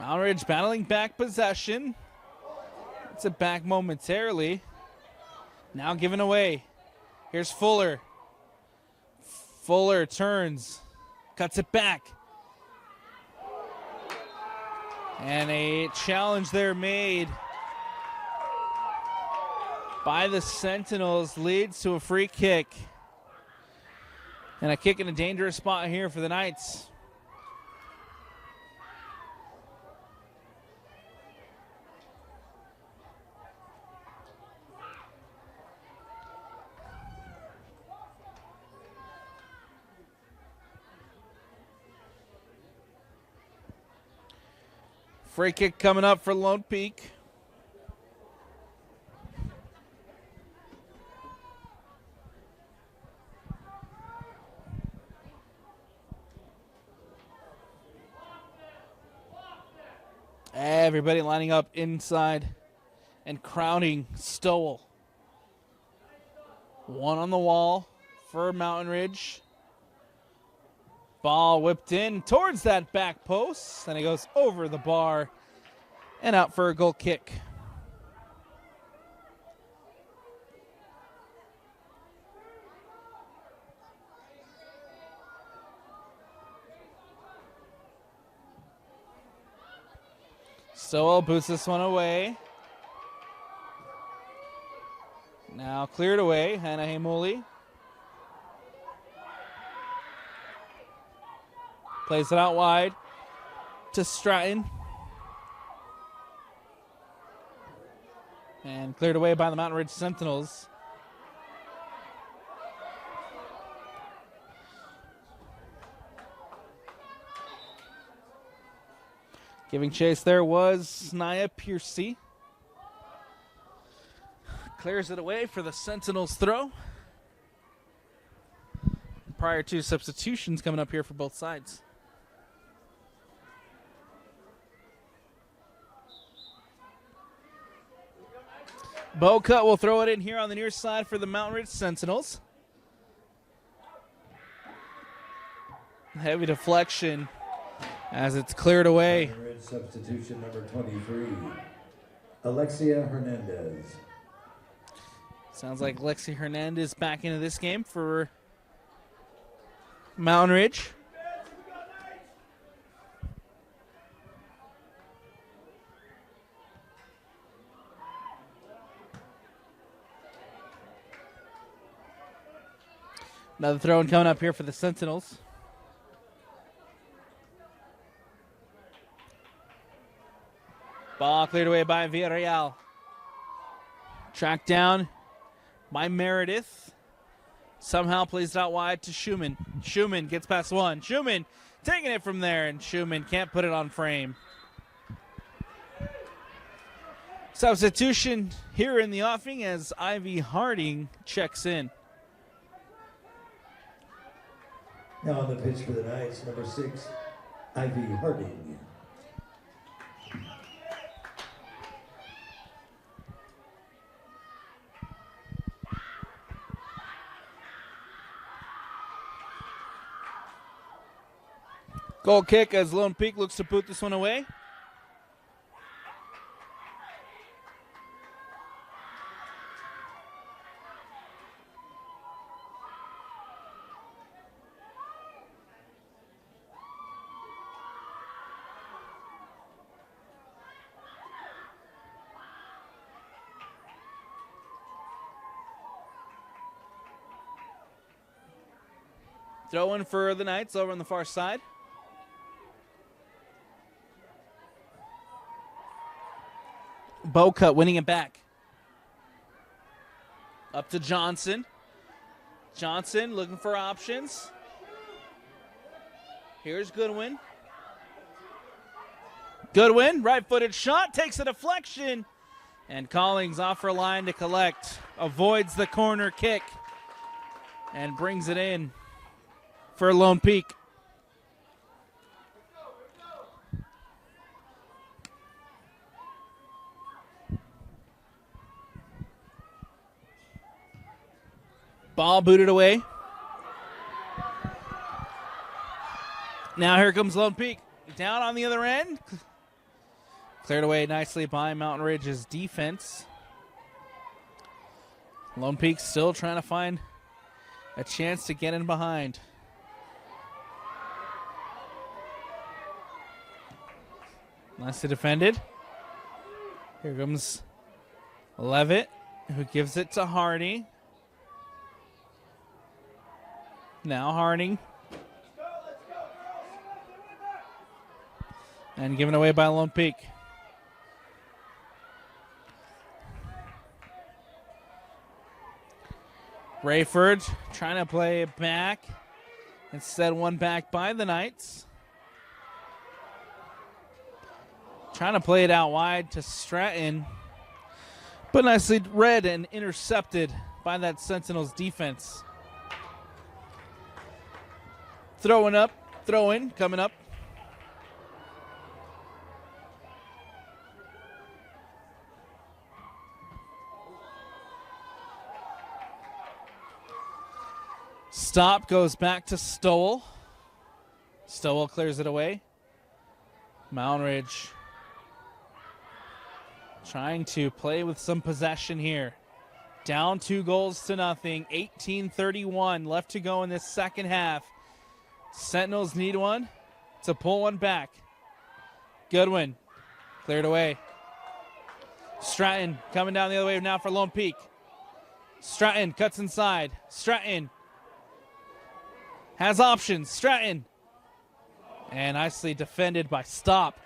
Mountain Ridge battling back possession. It's it back momentarily. Now given away. Here's Fuller. Fuller turns. Cuts it back. And a challenge there made by the Sentinels leads to a free kick. And a kick in a dangerous spot here for the Knights. Free kick coming up for Lone Peak. Everybody lining up inside and crowding Stowell. One on the wall for Mountain Ridge. Ball whipped in towards that back post. Then it goes over the bar and out for a goal kick. Stowell boots this one away. Now cleared away, Hannah Hemuli. Plays it out wide to Stratton. And cleared away by the Mountain Ridge Sentinels. Giving chase there was Nia Piercy. Clears it away for the Sentinels throw. Prior to substitutions coming up here for both sides. Bocut will throw it in here on the near side for the Mountain Ridge Sentinels. Heavy deflection as it's cleared away. Mountain Ridge substitution number 23, Alexia Hernandez. Sounds like Lexi Hernandez back into this game for Mountain Ridge. Another throw-in coming up here for the Sentinels. Ball cleared away by Villarreal. Tracked down by Meredith. Somehow plays it out wide to Schumann. Schumann gets past one. Schumann taking it from there, and Schumann can't put it on frame. Substitution here in the offing as Ivy Harding checks in. Now on the pitch for the Knights, number 6, Ivy Harding. Goal kick as Lone Peak looks to boot this one away. Throw in for the Knights over on the far side. Bocut winning it back. Up to Johnson. Johnson looking for options. Here's Goodwin. Goodwin, right-footed shot, takes a deflection. And Collings off her line to collect. Avoids the corner kick. And brings it in for Lone Peak. Ball booted away. Now here comes Lone Peak. Down on the other end. Cleared away nicely by Mountain Ridge's defense. Lone Peak still trying to find a chance to get in behind. Nicely defended. Here comes Levitt, who gives it to Hardy. Now Harding. And given away by Lone Peak. Rayford trying to play it back. Instead, one back by the Knights. Trying to play it out wide to Stratton. But nicely read and intercepted by that Sentinels defense. Throwing up, throw in, coming up. Stop goes back to Stowell. Stowell clears it away. Mountain Ridge trying to play with some possession here. Down 2-0. 18-31 left to go in this second half. Sentinels need one to pull one back. Goodwin cleared away. Stratton coming down the other way now for Lone Peak. Stratton cuts inside. Stratton has options. Stratton. And nicely defended by Stop.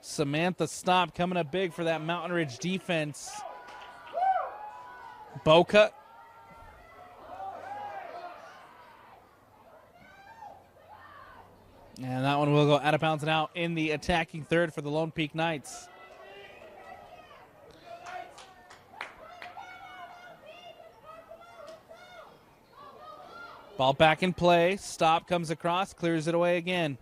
Samantha Stop coming up big for that Mountain Ridge defense. Bow cut. And that one will go out of bounds and out in the attacking third for the Lone Peak Knights. Ball back in play. Stop comes across, clears it away again.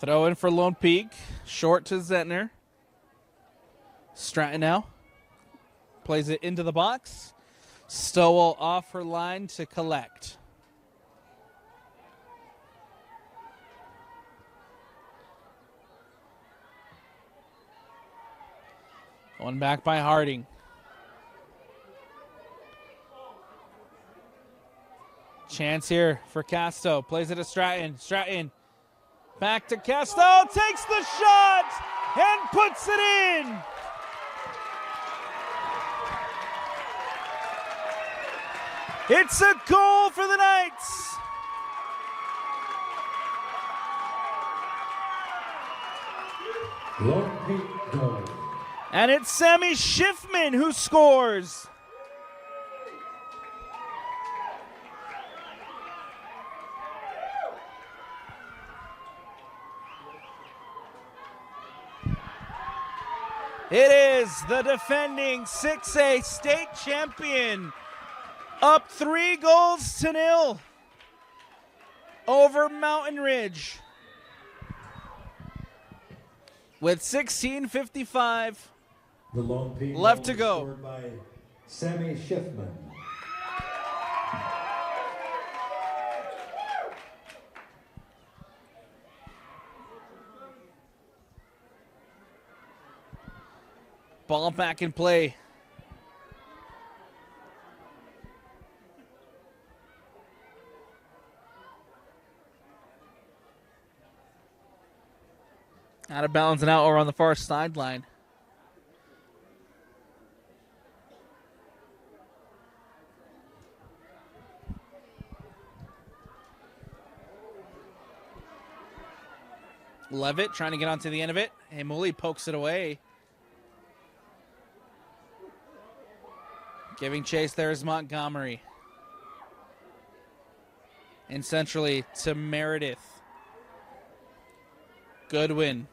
Throw in for Lone Peak. Short to Zentner. Stratton now. Plays it into the box. Stowell off her line to collect. One back by Harding. Chance here for Casto. Plays it to Stratton. Stratton back to Casto. Takes the shot and puts it in. It's a goal for the Knights. Lone Peak goal. And it's Sammy Schiffman who scores. It is the defending 6A state champion. Up 3-0 over Mountain Ridge. With 16:55 The Lone Peak left to goal go. scored by Sammy Schiffman. Ball back in play. Out of bounds and out over on the far sideline. Levitt trying to get onto the end of it. And Mooley pokes it away. Giving chase there is Montgomery. And centrally to Meredith. Goodwin.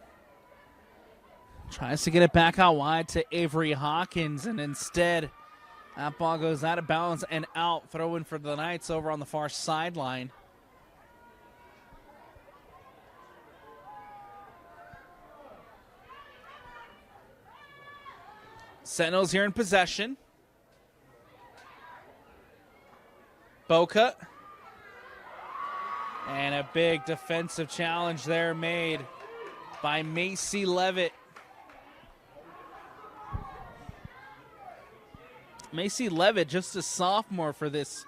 Tries to get it back out wide to Avery Hawkins. And instead, that ball goes out of bounds and out. Throw in for the Knights over on the far sideline. Sentinels here in possession. Boca. And a big defensive challenge there made by Macy Levitt. Macy Levitt, just a sophomore for this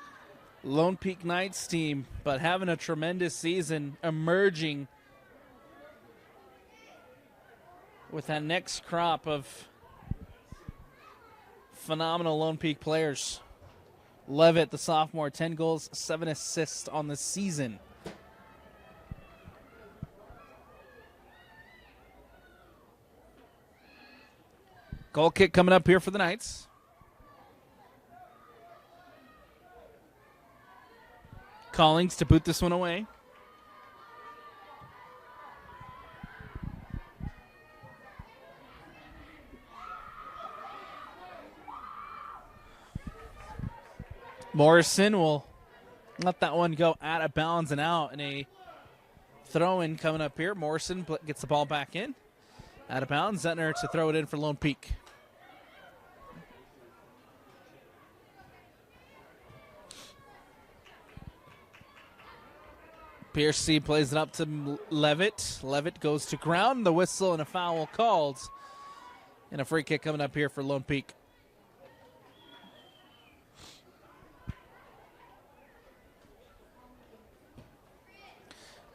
Lone Peak Knights team, but having a tremendous season, emerging with that next crop of phenomenal Lone Peak players. Levitt, the sophomore, 10 goals, 7 assists on the season. Goal kick coming up here for the Knights. Collings to boot this one away. Morrison will let that one go out of bounds and out, and a throw-in coming up here. Morrison gets the ball back in. Out of bounds. Zentner to throw it in for Lone Peak. Piercy plays it up to Levitt. Levitt goes to ground. The whistle and a foul called. And a free kick coming up here for Lone Peak.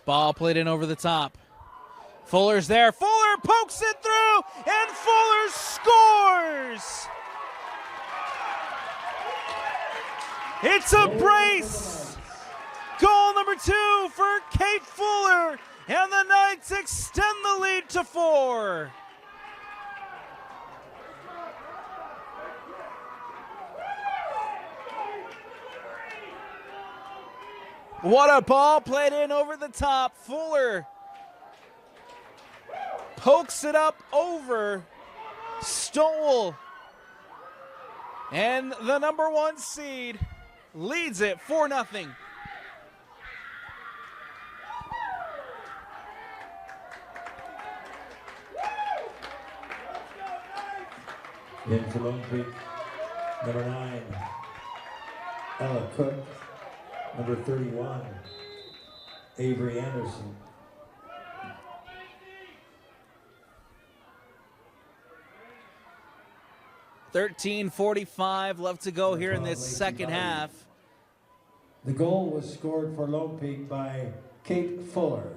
Ball played in over the top. Fuller's there. Fuller pokes it through, and Fuller scores! It's a brace! Goal number 2 for Kate Fuller, and the Knights extend the lead to 4. What a ball played in over the top. Fuller pokes it up over Stowell. And the number 1 seed leads it 4-0. In for Lone Peak, number 9, Ella Cook. Number 31, Avery Anderson. $13:45 left to go here in this second half. The goal was scored for Lone Peak by Kate Fuller.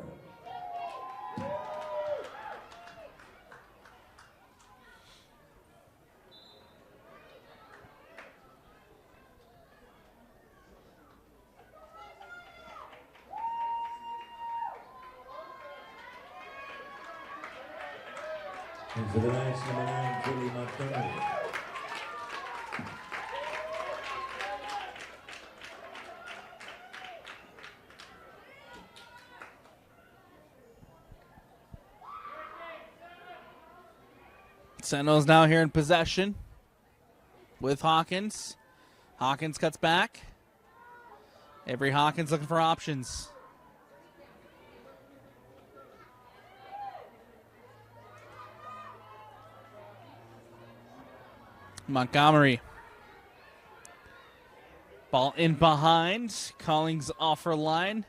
And for the Knights, number 9, Julie Montgomery. Sentinels now here in possession with Hawkins. Hawkins cuts back. Avery Hawkins looking for options. Montgomery. Ball in behind. Collings off her line.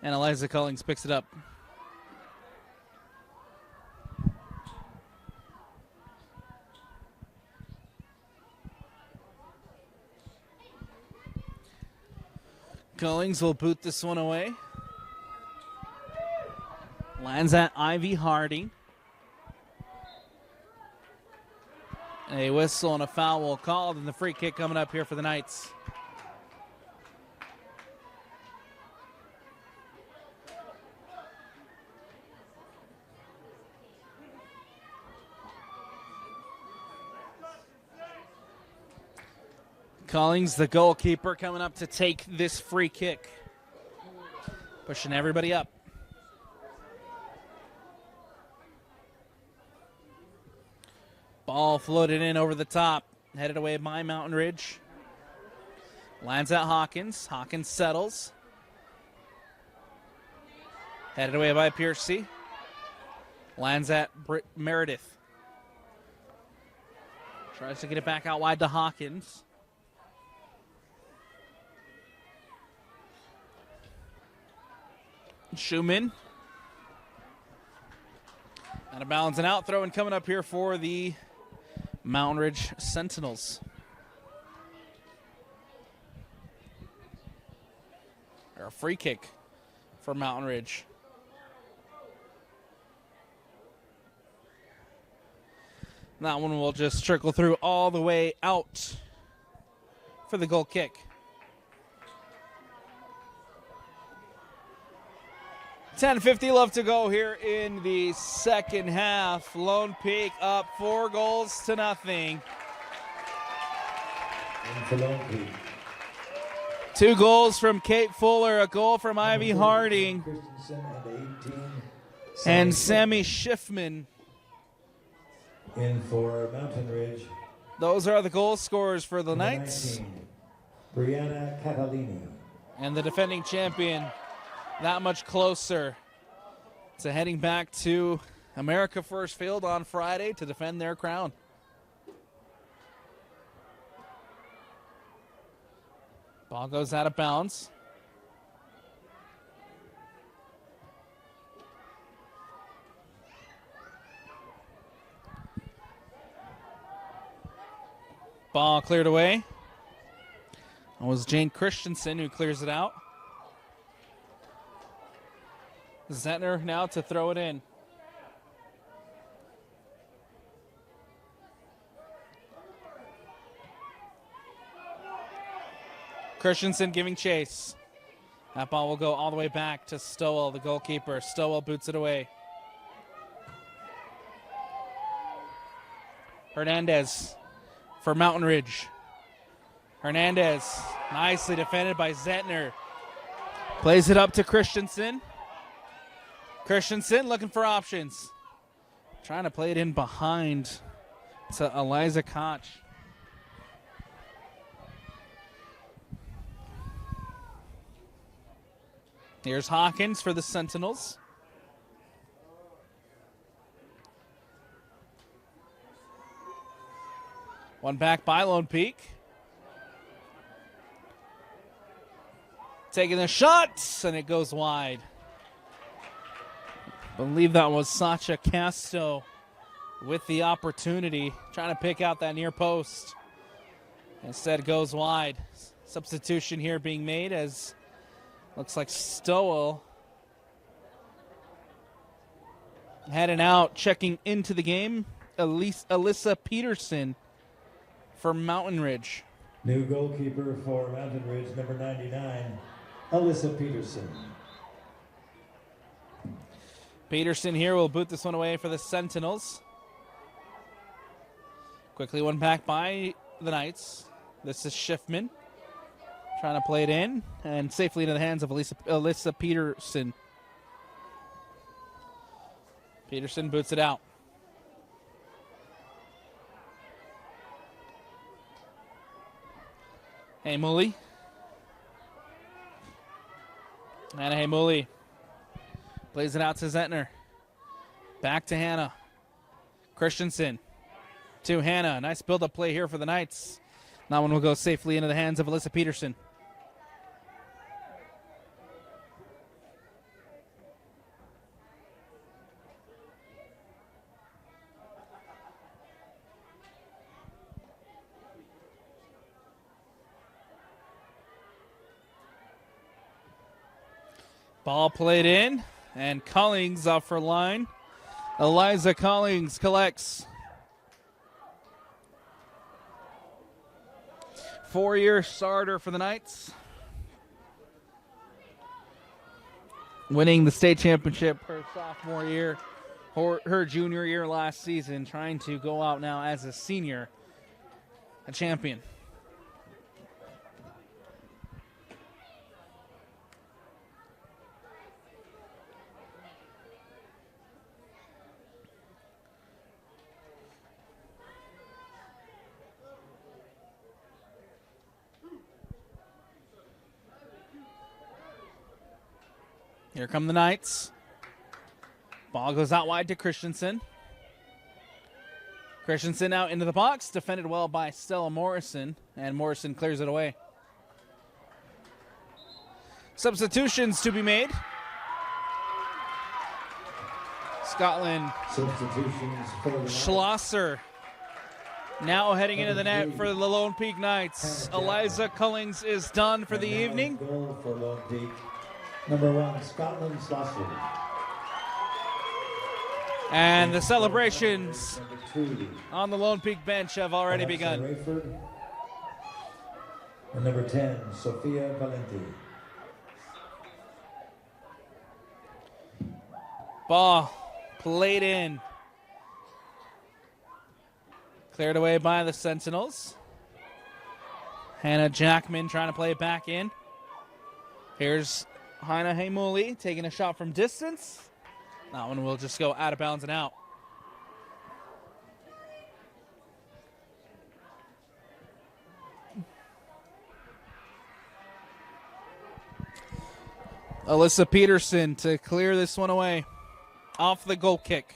And Eliza Collings picks it up. Collings will boot this one away. Lands at Ivy Harding. A whistle and a foul will called, and the free kick coming up here for the Knights. Collings, the goalkeeper, coming up to take this free kick. Pushing everybody up. Ball floated in over the top. Headed away by Mountain Ridge. Lands at Hawkins. Hawkins settles. Headed away by Piercy. Lands at Meredith. Tries to get it back out wide to Hawkins. Schumann. Out of bounds and out. Throw in coming up here for the Mountain Ridge Sentinels. Or a free kick for Mountain Ridge. That one will just trickle through all the way out for the goal kick. 10:50 left to go here in the second half. Lone Peak up 4-0. And for Lone Peak. 2 goals from Kate Fuller, a goal from Ivy Harding, Christensen and 18. and Sammy Schiffman. In for Mountain Ridge. Those are the goal scorers for the Number Knights. 19, Brianna Catalini. And the defending champion that much closer to heading back to America First Field on Friday to defend their crown. Ball goes out of bounds. Ball cleared away. It was Jane Christensen who clears it out. Zentner now to throw it in. Christensen giving chase. That ball will go all the way back to Stowell, the goalkeeper. Stowell boots it away. Hernandez for Mountain Ridge. Hernandez, nicely defended by Zentner. Plays it up to Christensen. Christensen looking for options. Trying to play it in behind to Eliza Koch. Here's Hawkins for the Sentinels. One back by Lone Peak. Taking the shot, and it goes wide. Believe that was Sacha Casto with the opportunity, trying to pick out that near post. Instead, it goes wide. Substitution here being made as looks like Stowell heading out, checking into the game. Alyssa Peterson for Mountain Ridge. New goalkeeper for Mountain Ridge, number 99, Alyssa Peterson. Peterson here will boot this one away for the Sentinels. Quickly one back by the Knights. This is Schiffman trying to play it in and safely into the hands of Alyssa Peterson. Peterson boots it out. Hey Mooley. And Hey Mooley plays it out to Zentner. Back to Hannah. Christensen to Hannah. Nice build-up play here for the Knights. That one will go safely into the hands of Alyssa Peterson. Ball played in, and Collings off for line. Eliza Collings collects. 4-year starter for the Knights. Winning the state championship her sophomore year, her junior year last season, trying to go out now as a senior, a champion. Here come the Knights. Ball goes out wide to Christensen. Christensen out into the box, defended well by Stella Morrison, and Morrison clears it away. Substitutions to be made. Scotland. Substitutions for the Schlosser now heading into the net for the Lone Peak Knights. Eliza Cullings is done for the evening. Goal for Lone Peak. Number 1, Scotland Schlosser. And the celebrations Number 2, on the Lone Peak bench have already begun. Rayford. And number 10, Sofia Valenti. Ball played in. Cleared away by the Sentinels. Hannah Jackman trying to play it back in. Here's Hannah Haimuli taking a shot from distance. That one will just go out of bounds and out. Alyssa Peterson to clear this one away off the goal kick.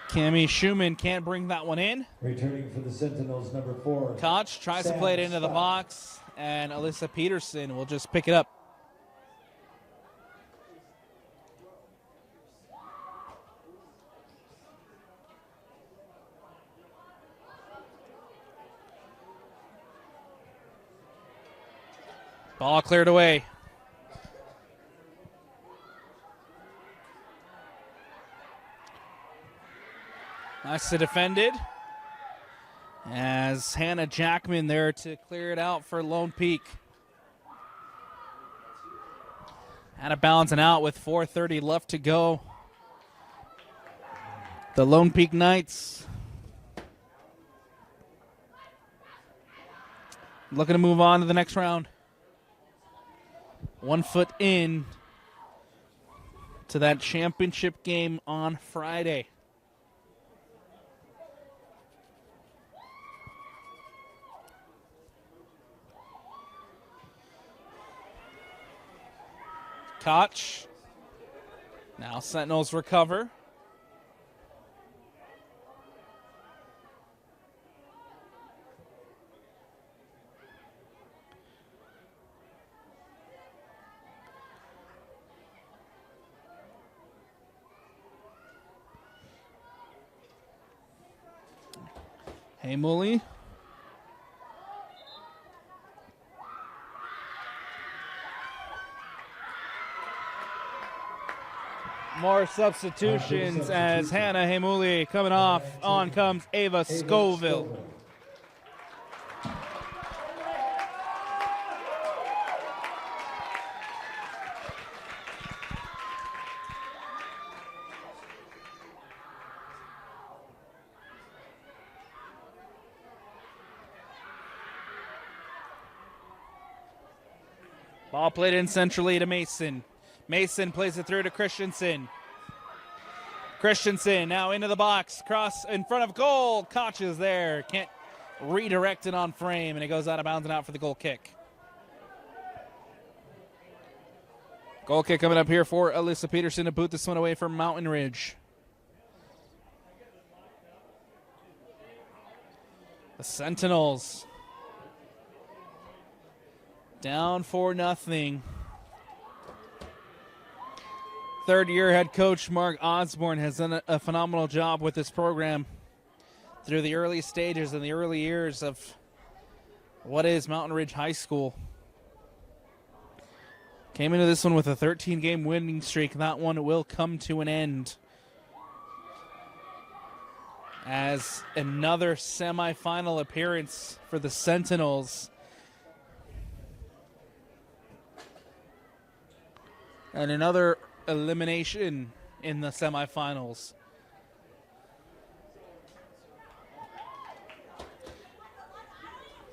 Cami Schumann can't bring that one in. Returning for the Sentinels, number 4. Koch tries to play it into the box, and Alyssa Peterson will just pick it up. Ball cleared away. Nicely defended. As Hannah Jackman there to clear it out for Lone Peak. Out of bounds and out with 4:30 left to go. The Lone Peak Knights looking to move on to the next round. 1 foot in to that championship game on Friday. Koch. Now Sentinels recover. Haimuli. More substitutions as Hannah Haimuli coming off. On comes Ava Scoville. Ball played in centrally to Mason. Mason plays it through to Christensen. Christensen now into the box. Cross in front of goal. Koch is there. Can't redirect it on frame, and it goes out of bounds and out for the goal kick. Goal kick coming up here for Alyssa Peterson to boot this one away from Mountain Ridge. The Sentinels down 4-0. Third-year head coach Mark Osborne has done a phenomenal job with this program through the early stages and the early years of what is Mountain Ridge High School. Came into this one with a 13-game winning streak. That one will come to an end as another semifinal appearance for the Sentinels. And another elimination in the semifinals.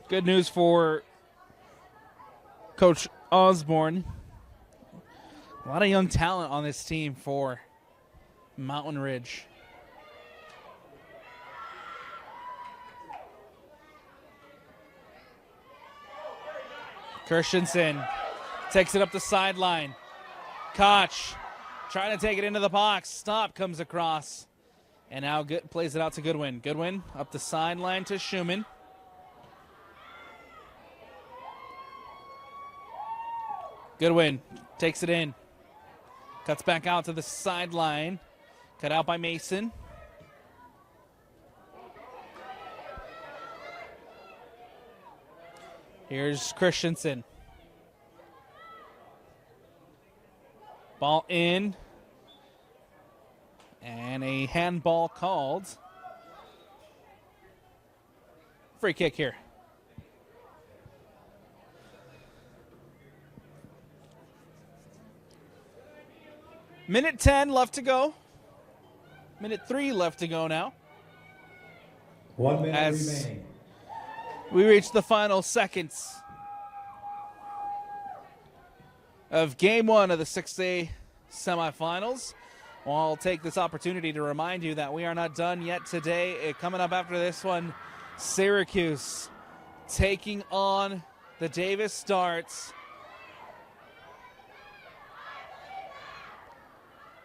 Good news for Coach Osborne. A lot of young talent on this team for Mountain Ridge. Christensen takes it up the sideline. Koch trying to take it into the box. Stop comes across. And now plays it out to Goodwin. Goodwin up the sideline to Schumann. Goodwin takes it in. Cuts back out to the sideline. Cut out by Mason. Here's Christensen. Ball in. And a handball called. Free kick here. Minute 10 left to go. Minute 3 left to go now. 1 minute As remaining. we reach the final seconds of Game 1 of the 6A semifinals. Well, I'll take this opportunity to remind you that we are not done yet today. Coming up after this one, Syracuse taking on the Davis Darts.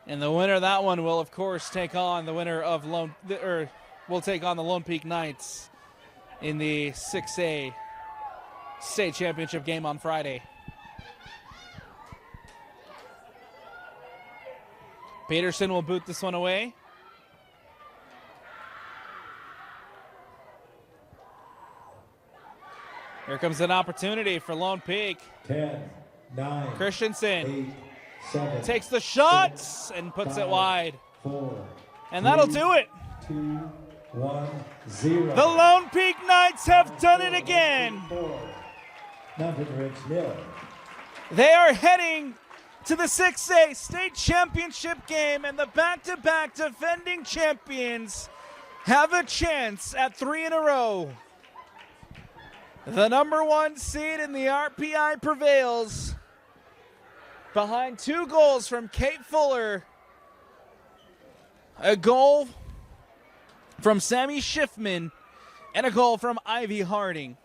And the winner of that one will, of course, take on the winner of will take on the Lone Peak Knights in the 6A state championship game on Friday. Peterson will boot this one away. Here comes an opportunity for Lone Peak. 10, 9, Christensen 8, 7, takes the shot and puts it wide. 4, And that'll do it. 2, 1, 0. The Lone Peak Knights have done it again. 4, Mountain Ridge 0. They are heading to the 6A state championship game, and the back-to-back defending champions have a chance at 3 in a row. The number 1 seed in the RPI prevails behind 2 goals from Kate Fuller, a goal from Sammy Schiffman, and a goal from Ivy Harding.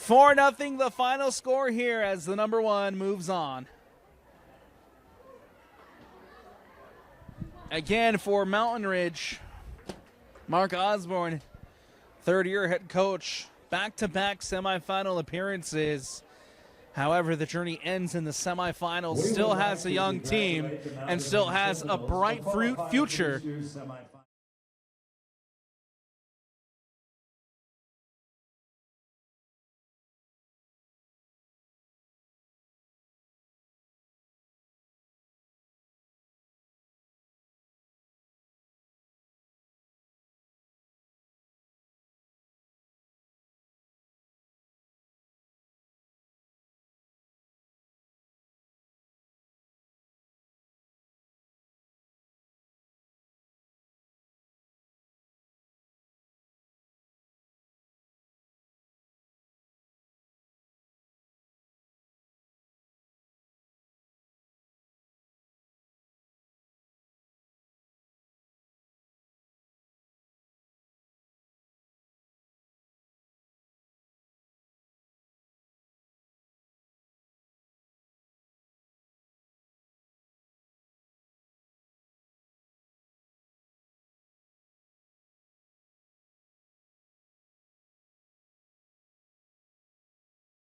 4-0 the final score here as the number 1 moves on. Again for Mountain Ridge, Mark Osborne, third-year head coach, back-to-back semifinal appearances. However, the journey ends in the semifinals. Still has a young team and still has a bright future.